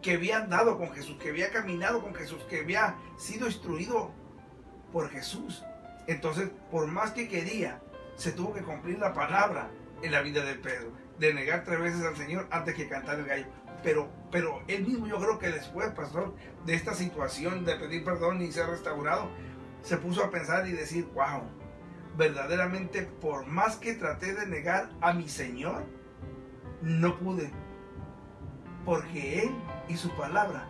que había andado con Jesús, que había caminado con Jesús, que había sido instruido por Jesús. Entonces, por más que quería, se tuvo que cumplir la palabra en la vida de Pedro, de negar 3 veces al Señor antes que cantar el gallo. Pero él mismo, yo creo que después, pastor, de esta situación de pedir perdón y ser restaurado, se puso a pensar y decir, wow, verdaderamente por más que traté de negar a mi Señor, no pude, porque Él y su palabra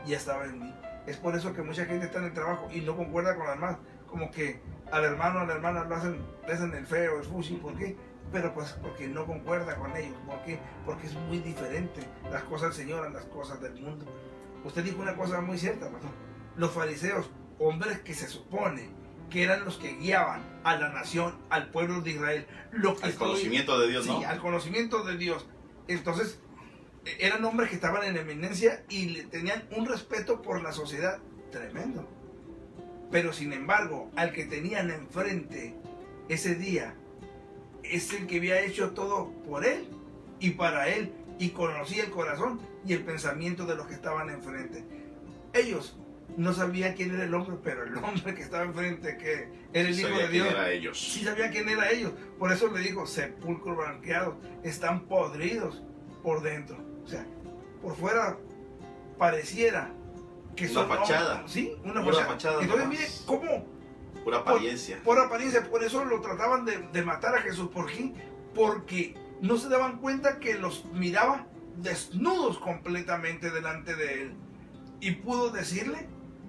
ya estaba en mí. Es por eso que mucha gente está en el trabajo y no concuerda con los demás, como que al hermano, a la hermana le hacen el feo, el fushi. ¿Por qué? Pero pues porque no concuerda con ellos. ¿Por qué? Porque es muy diferente las cosas del Señor a las cosas del mundo. Usted dijo una cosa muy cierta, pastor. Los fariseos, hombres que se supone que eran los que guiaban a la nación, al pueblo de Israel, Al conocimiento de Dios, sí, ¿no? al conocimiento de Dios. Entonces, eran hombres que estaban en eminencia y tenían un respeto por la sociedad tremendo. Pero sin embargo, al que tenían enfrente ese día, es el que había hecho todo por él y para él, y conocía el corazón y el pensamiento de los que estaban enfrente. Ellos no sabían quién era el hombre, pero el hombre que estaba enfrente, que era el Hijo de Dios, Era ellos. sí sabía quién era ellos. Por eso le digo, sepulcros blanqueados, están podridos por dentro. O sea, por fuera pareciera que Una son fachada. hombres. Sí, una Pura fachada. fachada Entonces, nomás. mire cómo Pura apariencia. por apariencia, por eso lo trataban de matar a Jesús. ¿Por qué? Porque no se daban cuenta que los miraba desnudos completamente delante de él. Y pudo decirle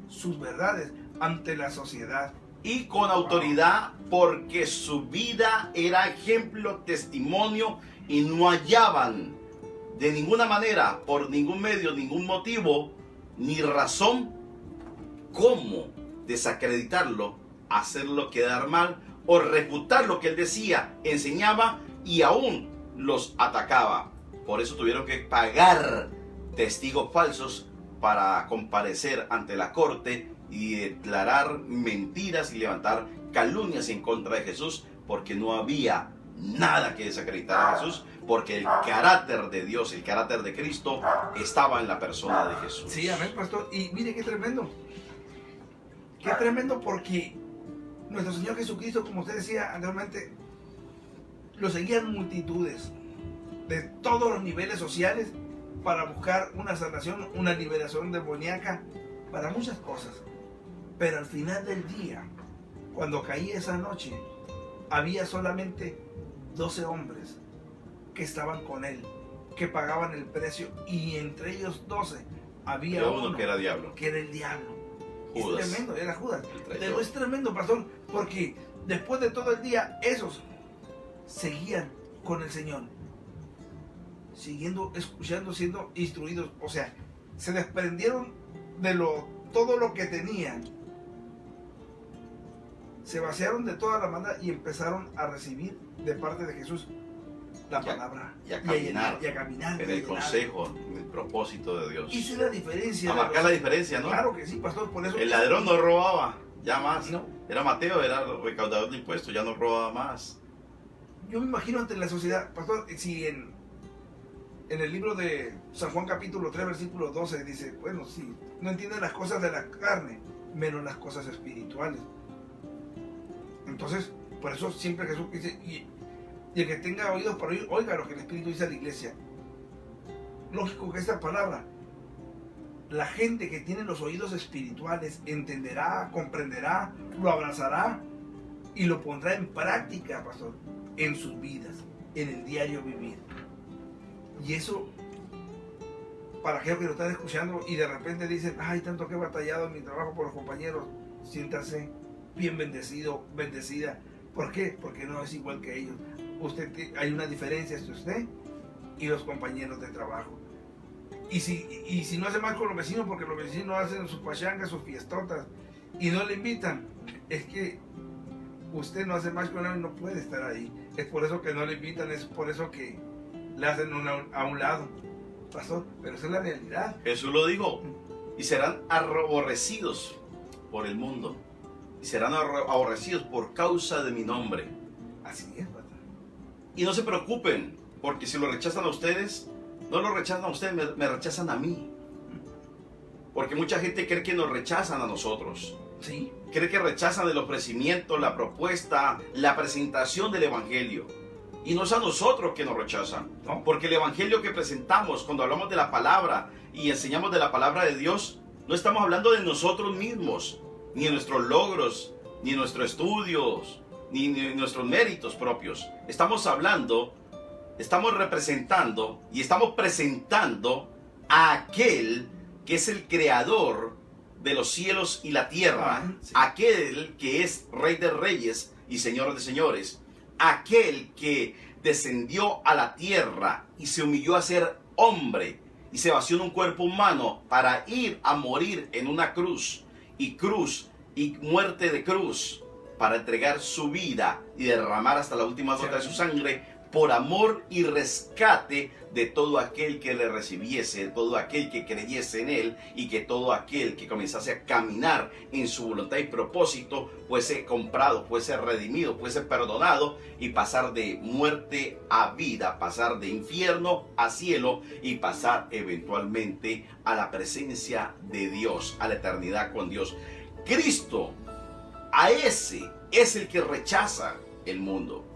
sus verdades ante la sociedad. Y con autoridad, porque su vida era ejemplo, testimonio, y no hallaban de ninguna manera, por ningún medio, ningún motivo, ni razón, cómo desacreditarlo, hacerlo quedar mal o refutar lo que él decía, enseñaba y aún los atacaba. Por eso tuvieron que pagar testigos falsos para comparecer ante la corte y declarar mentiras y levantar calumnias en contra de Jesús, porque no había nada que desacreditar a Jesús, porque el carácter de Dios, el carácter de Cristo estaba en la persona de Jesús. Sí, amén, pastor. Y mire qué tremendo. Qué tremendo, porque nuestro Señor Jesucristo, como usted decía anteriormente, lo seguían multitudes de todos los niveles sociales para buscar una sanación, una liberación demoníaca, para muchas cosas. Pero al final del día, cuando caía esa noche, había solamente 12 hombres que estaban con él, que pagaban el precio, y entre ellos 12 había uno que era diablo. Que era el diablo. Judas. Es tremendo, era Judas. El traidor. Pero es tremendo, pastor, porque después de todo el día, esos seguían con el Señor, siguiendo, escuchando, siendo instruidos. O sea, se desprendieron de todo lo que tenían, se vaciaron de toda la manda y empezaron a recibir de parte de Jesús la palabra y a caminar, y a caminar en el consejo, en el propósito de Dios. Esa es la diferencia. A marcar la diferencia, ¿no? Claro que sí, pastor, por eso. El ladrón no robaba ya más. No. Era Mateo, era recaudador de impuestos, ya no robaba más. Yo me imagino ante la sociedad, pastor, si en el libro de San Juan capítulo 3, versículo 12 dice, bueno, sí, no entienden las cosas de la carne, menos las cosas espirituales. Entonces, por eso siempre Jesús dice, y el que tenga oídos para oír, oiga lo que el Espíritu dice a la iglesia. Lógico que esta palabra, la gente que tiene los oídos espirituales entenderá, comprenderá, lo abrazará y lo pondrá en práctica, pastor, en sus vidas, en el diario vivir. Y eso, para aquellos que lo están escuchando y de repente dicen, ay, tanto que he batallado en mi trabajo por los compañeros, siéntase bien bendecido, bendecida. ¿Por qué? Porque no es igual que ellos. Hay una diferencia entre usted y los compañeros de trabajo. Y si no hace mal con los vecinos, porque los vecinos hacen sus pachangas, sus fiestotas y no le invitan, es que usted no hace más con él y no puede estar ahí. Es por eso que no le invitan, es por eso que le hacen a un lado, pastor. Pero esa es la realidad. Jesús lo dijo, y serán aborrecidos por el mundo, y serán aborrecidos por causa de mi nombre. Así es, pastor. Y no se preocupen, porque si lo rechazan a ustedes, no lo rechazan a ustedes, me rechazan a mí. Porque mucha gente cree que nos rechazan a nosotros. Sí. Cree que rechazan el ofrecimiento, la propuesta, la presentación del Evangelio. Y no es a nosotros que nos rechazan. No. Porque el Evangelio que presentamos, cuando hablamos de la palabra y enseñamos de la palabra de Dios, no estamos hablando de nosotros mismos, ni de nuestros logros, ni de nuestros estudios, ni de nuestros méritos propios. Estamos hablando, estamos representando y estamos presentando a aquel que es el creador de los cielos y la tierra, sí. Aquel que es Rey de Reyes y Señor de Señores, aquel que descendió a la tierra y se humilló a ser hombre y se vació en un cuerpo humano para ir a morir en una cruz y muerte de cruz, para entregar su vida y derramar hasta la última gota de su sangre por amor y rescate de todo aquel que le recibiese, de todo aquel que creyese en él, y que todo aquel que comenzase a caminar en su voluntad y propósito fuese comprado, fuese redimido, fuese perdonado, y pasar de muerte a vida, pasar de infierno a cielo y pasar eventualmente a la presencia de Dios, a la eternidad con Dios. Cristo, a ese es el que rechaza el mundo.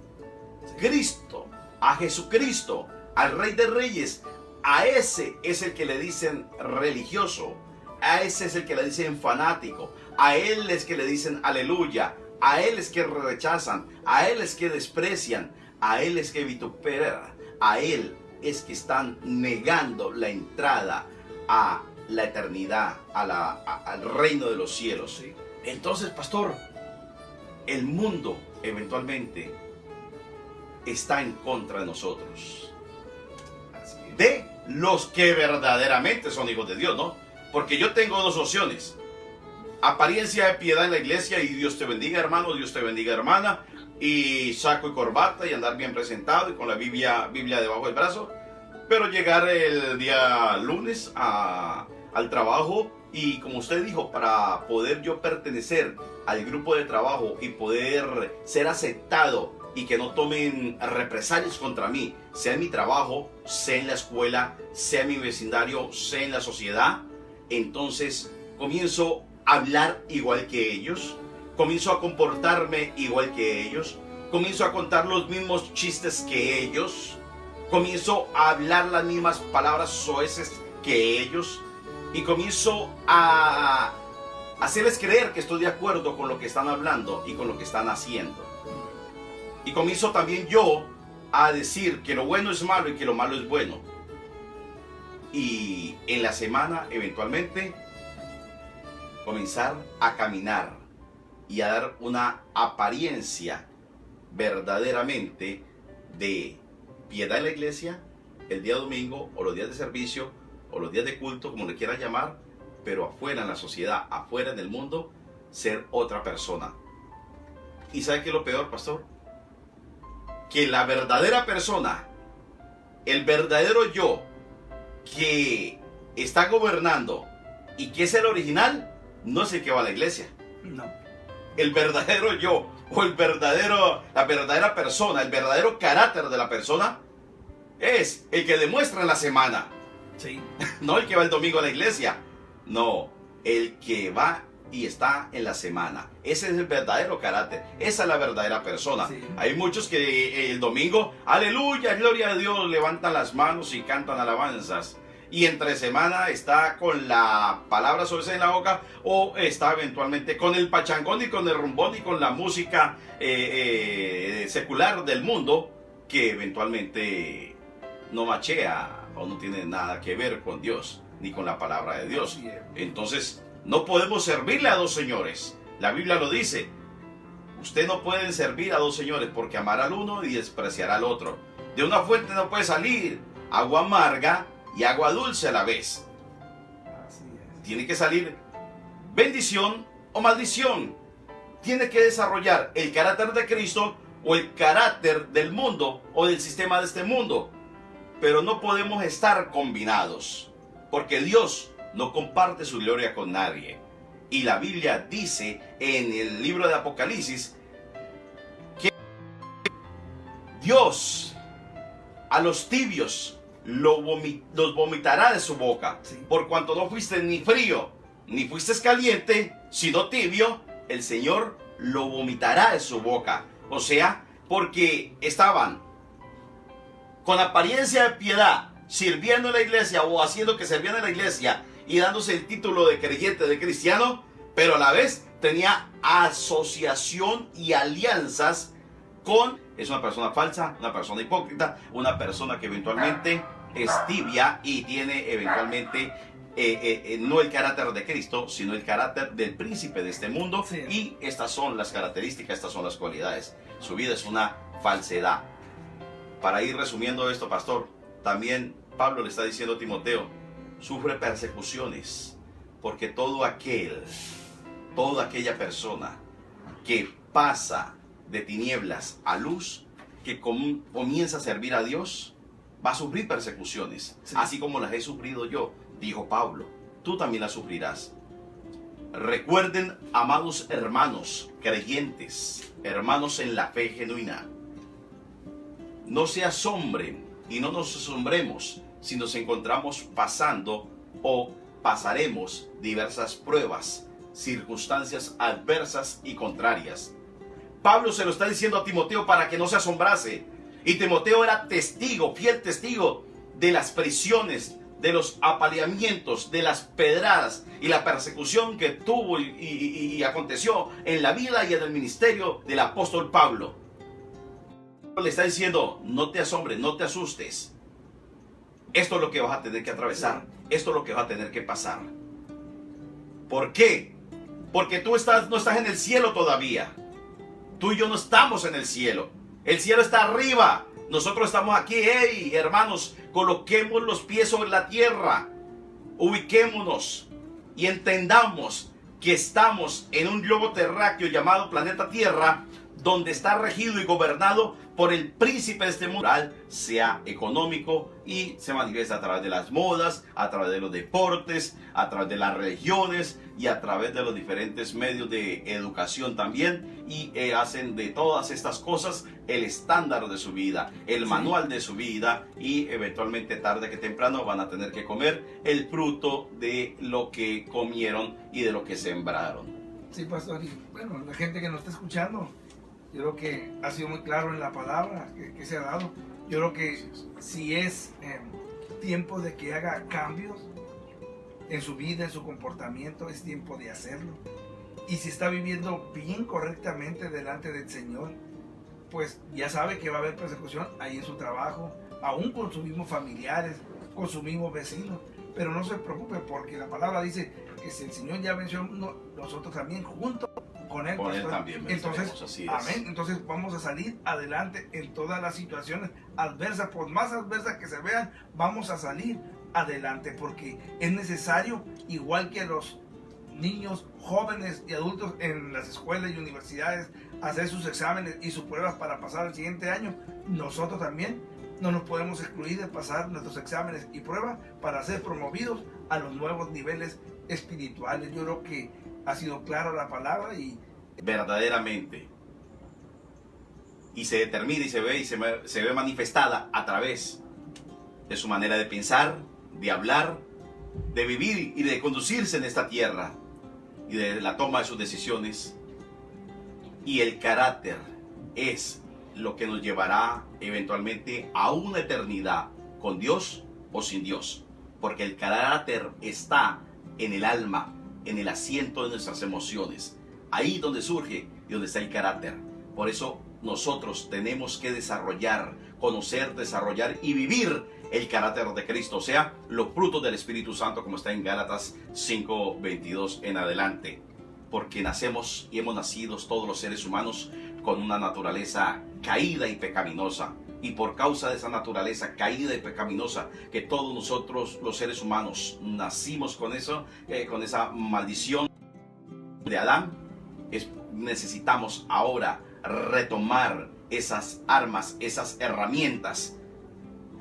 Cristo, a Jesucristo, al Rey de Reyes, a ese es el que le dicen religioso, a ese es el que le dicen fanático, a él es que le dicen aleluya, a él es que rechazan, a él es que desprecian, a él es que vituperan, a él es que están negando la entrada a la eternidad, al reino de los cielos. Sí. Entonces, pastor, el mundo eventualmente está en contra de nosotros, de los que verdaderamente son hijos de Dios, ¿no? Porque yo tengo dos opciones: apariencia de piedad en la iglesia y Dios te bendiga, hermano, Dios te bendiga, hermana, y saco y corbata y andar bien presentado y con la Biblia debajo del brazo, pero llegar el día lunes al trabajo, y como usted dijo, para poder yo pertenecer al grupo de trabajo y poder ser aceptado y que no tomen represalias contra mí, sea en mi trabajo, sea en la escuela, sea en mi vecindario, sea en la sociedad, entonces comienzo a hablar igual que ellos, comienzo a comportarme igual que ellos, comienzo a contar los mismos chistes que ellos, comienzo a hablar las mismas palabras soeces que ellos, y comienzo a hacerles creer que estoy de acuerdo con lo que están hablando y con lo que están haciendo. Y comienzo también yo a decir que lo bueno es malo y que lo malo es bueno. y en la semana eventualmente comenzar a caminar y a dar una apariencia verdaderamente de piedad en la iglesia el día domingo o los días de servicio o los días de culto, como le quieran llamar, pero afuera en la sociedad, afuera en el mundo, ser otra persona. ¿Y sabe qué es lo peor, pastor? Que la verdadera persona, el verdadero yo que está gobernando y que es el original, no es el que va a la iglesia. No. El verdadero yo o la verdadera persona, el verdadero carácter de la persona es el que demuestra en la semana. Sí. No el que va el domingo a la iglesia. No, el que va y está en la semana. Ese es el verdadero carácter. Esa es la verdadera persona. Sí. Hay muchos que el domingo, aleluya, gloria a Dios, levantan las manos y cantan alabanzas. Y entre semana está con la palabra suelta en la boca, o está eventualmente con el pachangón y con el rumbón y con la música secular del mundo, que eventualmente no machea o no tiene nada que ver con Dios ni con la palabra de Dios. Entonces no podemos servirle a dos señores. La Biblia lo dice. Usted no puede servir a dos señores, porque amará al uno y despreciará al otro. De una fuente no puede salir agua amarga y agua dulce a la vez. Así es. Tiene que salir bendición o maldición. Tiene que desarrollar el carácter de Cristo o el carácter del mundo o del sistema de este mundo. Pero no podemos estar combinados, porque Dios no comparte su gloria con nadie. Y la Biblia dice en el libro de Apocalipsis que Dios a los tibios los vomitará de su boca. Sí. Por cuanto no fuiste ni frío ni fuiste caliente, sino tibio, el Señor lo vomitará de su boca. O sea, porque estaban con apariencia de piedad sirviendo en la iglesia o haciendo que servían en la iglesia y dándose el título de creyente, de cristiano, pero a la vez tenía asociación y alianzas con... Es una persona falsa, una persona hipócrita, una persona que eventualmente es tibia y tiene eventualmente no el carácter de Cristo, sino el carácter del príncipe de este mundo. Sí. Y estas son las características, estas son las cualidades. Su vida es una falsedad. Para ir resumiendo esto, pastor, también Pablo le está diciendo a Timoteo, sufre persecuciones, porque toda aquella persona que pasa de tinieblas a luz, que comienza a servir a Dios, va a sufrir persecuciones, sí, así como las he sufrido yo, dijo Pablo. Tú también las sufrirás. Recuerden, amados hermanos creyentes, hermanos en la fe genuina, no se asombren y no nos asombremos si nos encontramos pasando o pasaremos diversas pruebas, circunstancias adversas y contrarias. Pablo se lo está diciendo a Timoteo para que no se asombrase. Y Timoteo era testigo, fiel testigo de las prisiones, de los apaleamientos, de las pedradas y la persecución que tuvo y aconteció en la vida y en el ministerio del apóstol Pablo. Le está diciendo, no te asombres, no te asustes. Esto es lo que vas a tener que atravesar. Esto es lo que va a tener que pasar. ¿Por qué? Porque tú no estás en el cielo todavía. Tú y yo no estamos en el cielo. El cielo está arriba. Nosotros estamos aquí. Hey, hermanos, coloquemos los pies sobre la tierra. Ubiquémonos y entendamos que estamos en un globo terráqueo llamado planeta Tierra, donde está regido y gobernado por el príncipe de este mundo, sea económico, y se manifiesta a través de las modas, a través de los deportes, a través de las religiones y a través de los diferentes medios de educación también, y hacen de todas estas cosas el estándar de su vida, el manual de su vida, y eventualmente tarde que temprano van a tener que comer el fruto de lo que comieron y de lo que sembraron. Sí, pastor, y bueno, la gente que nos está escuchando, yo creo que ha sido muy claro en la palabra que se ha dado. Yo creo que si es tiempo de que haga cambios en su vida, en su comportamiento, es tiempo de hacerlo. Y si está viviendo bien correctamente delante del Señor, pues ya sabe que va a haber persecución ahí en su trabajo, aún con sus mismos familiares, con su mismo vecino. Pero no se preocupe, porque la palabra dice que si el Señor ya venció, nosotros también juntos con Él. Con Él también venceremos, entonces, así es. amén. Entonces vamos a salir adelante en todas las situaciones adversas, por más adversas que se vean, vamos a salir adelante, porque es necesario, igual que los niños, jóvenes y adultos en las escuelas y universidades, hacer sus exámenes y sus pruebas para pasar el siguiente año, nosotros también no nos podemos excluir de pasar nuestros exámenes y pruebas para ser promovidos a los nuevos niveles espirituales. Yo creo que ha sido clara la palabra y verdaderamente, y se determina y se ve manifestada a través de su manera de pensar, de hablar, de vivir y de conducirse en esta tierra, y de la toma de sus decisiones. Y el carácter es lo que nos llevará eventualmente a una eternidad con Dios o sin Dios, porque el carácter está en el alma, en el asiento de nuestras emociones, ahí donde surge y donde está el carácter. Por eso nosotros tenemos que desarrollar, conocer, desarrollar y vivir el carácter de Cristo, o sea, los frutos del Espíritu Santo, como está en Gálatas 5:22 en adelante. Porque nacemos y hemos nacido todos los seres humanos con una naturaleza caída y pecaminosa. Y por causa de esa naturaleza caída y pecaminosa, que todos nosotros los seres humanos nacimos con eso, con esa maldición de Adán, necesitamos ahora retomar esas armas, esas herramientas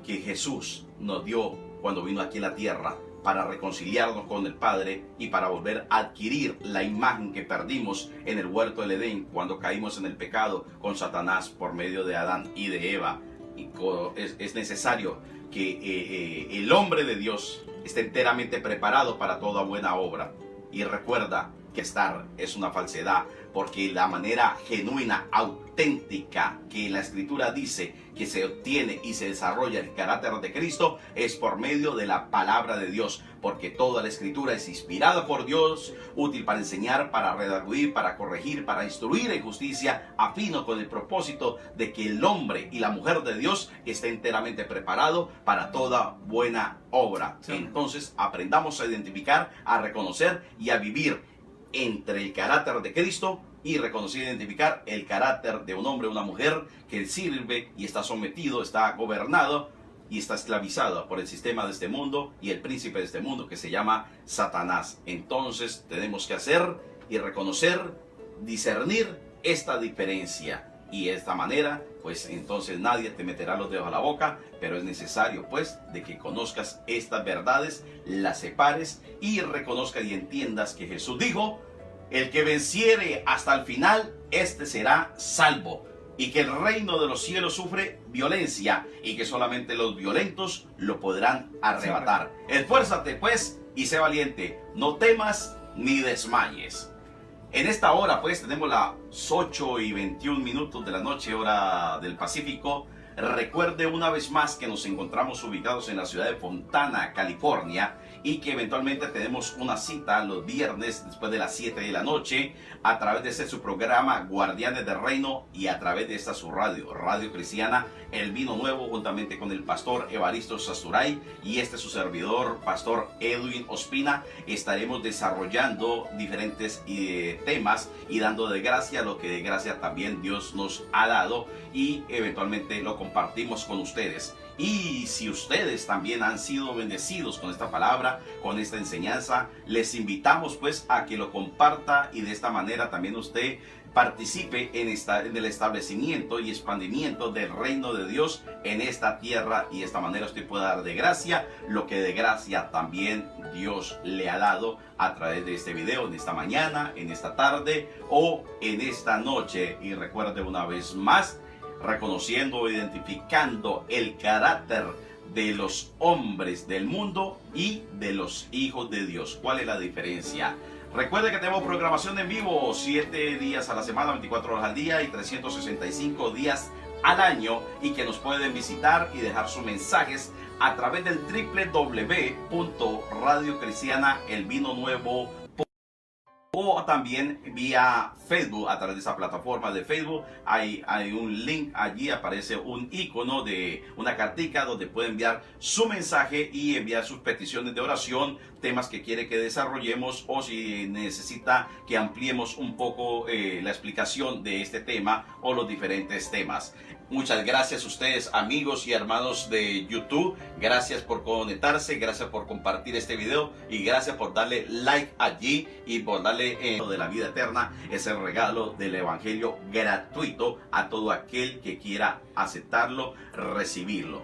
que Jesús nos dio cuando vino aquí a la tierra, para reconciliarnos con el Padre y para volver a adquirir la imagen que perdimos en el huerto del Edén cuando caímos en el pecado con Satanás por medio de Adán y de Eva. Y es necesario que el hombre de Dios esté enteramente preparado para toda buena obra. Y recuerda que estar es una falsedad, porque la manera genuina, auténtica que la Escritura dice que se obtiene y se desarrolla el carácter de Cristo es por medio de la palabra de Dios, porque toda la Escritura es inspirada por Dios, útil para enseñar, para redarguir, para corregir, para instruir en justicia, a fin con el propósito de que el hombre y la mujer de Dios esté enteramente preparado para toda buena obra. Sí. Entonces aprendamos a identificar, a reconocer y a vivir entre el carácter de Cristo y reconocer y identificar el carácter de un hombre o una mujer que sirve y está sometido, está gobernado y está esclavizado por el sistema de este mundo y el príncipe de este mundo que se llama Satanás. Entonces tenemos que hacer y reconocer, discernir esta diferencia, y de esta manera pues entonces nadie te meterá los dedos a la boca, pero es necesario pues de que conozcas estas verdades, las separes y reconozcas y entiendas que Jesús dijo: el que venciere hasta el final, este será salvo, y que el reino de los cielos sufre violencia, y que solamente los violentos lo podrán arrebatar. Esfuérzate pues y sé valiente, no temas ni desmayes. En esta hora pues tenemos las 8:21 de la noche, hora del Pacífico. Recuerde una vez más que nos encontramos ubicados en la ciudad de Fontana, California, y que eventualmente tenemos una cita los viernes después de las 7 de la noche a través de este su programa Guardianes del Reino, y a través de esta su radio Cristiana El Vino Nuevo, juntamente con el pastor Evaristo Sasturay y su servidor, pastor Edwin Ospina. Estaremos desarrollando diferentes temas y dando de gracia lo que de gracia también Dios nos ha dado, y eventualmente lo compartimos con ustedes. Y si ustedes también han sido bendecidos con esta palabra, con esta enseñanza, les invitamos pues a que lo comparta, y de esta manera también usted participe en el establecimiento y expandimiento del reino de Dios en esta tierra, y de esta manera usted pueda dar de gracia lo que de gracia también Dios le ha dado a través de este video, en esta mañana, en esta tarde o en esta noche. Y recuerde una vez más, reconociendo, identificando el carácter de los hombres del mundo y de los hijos de Dios. ¿Cuál es la diferencia? Recuerde que tenemos programación en vivo 7 días a la semana, 24 horas al día y 365 días al año, y que nos pueden visitar y dejar sus mensajes a través del www.radiocristianaelvinonuevo.com. o también vía Facebook. A través de esa plataforma de Facebook hay un link, allí aparece un icono de una cartica donde puede enviar su mensaje y enviar sus peticiones de oración, temas que quiere que desarrollemos, o si necesita que ampliemos un poco la explicación de este tema o los diferentes temas. Muchas gracias a ustedes, amigos y hermanos de YouTube. Gracias por conectarse, gracias por compartir este video y gracias por darle like allí y por darle de la vida eterna, ese regalo del evangelio gratuito a todo aquel que quiera aceptarlo, recibirlo.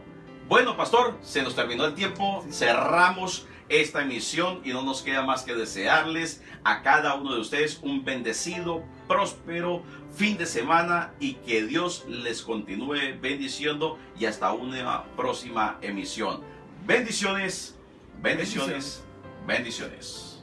Bueno, pastor, se nos terminó el tiempo, cerramos esta emisión y no nos queda más que desearles a cada uno de ustedes un bendecido, próspero fin de semana y que Dios les continúe bendiciendo y hasta una próxima emisión. Bendiciones, bendiciones, bendiciones.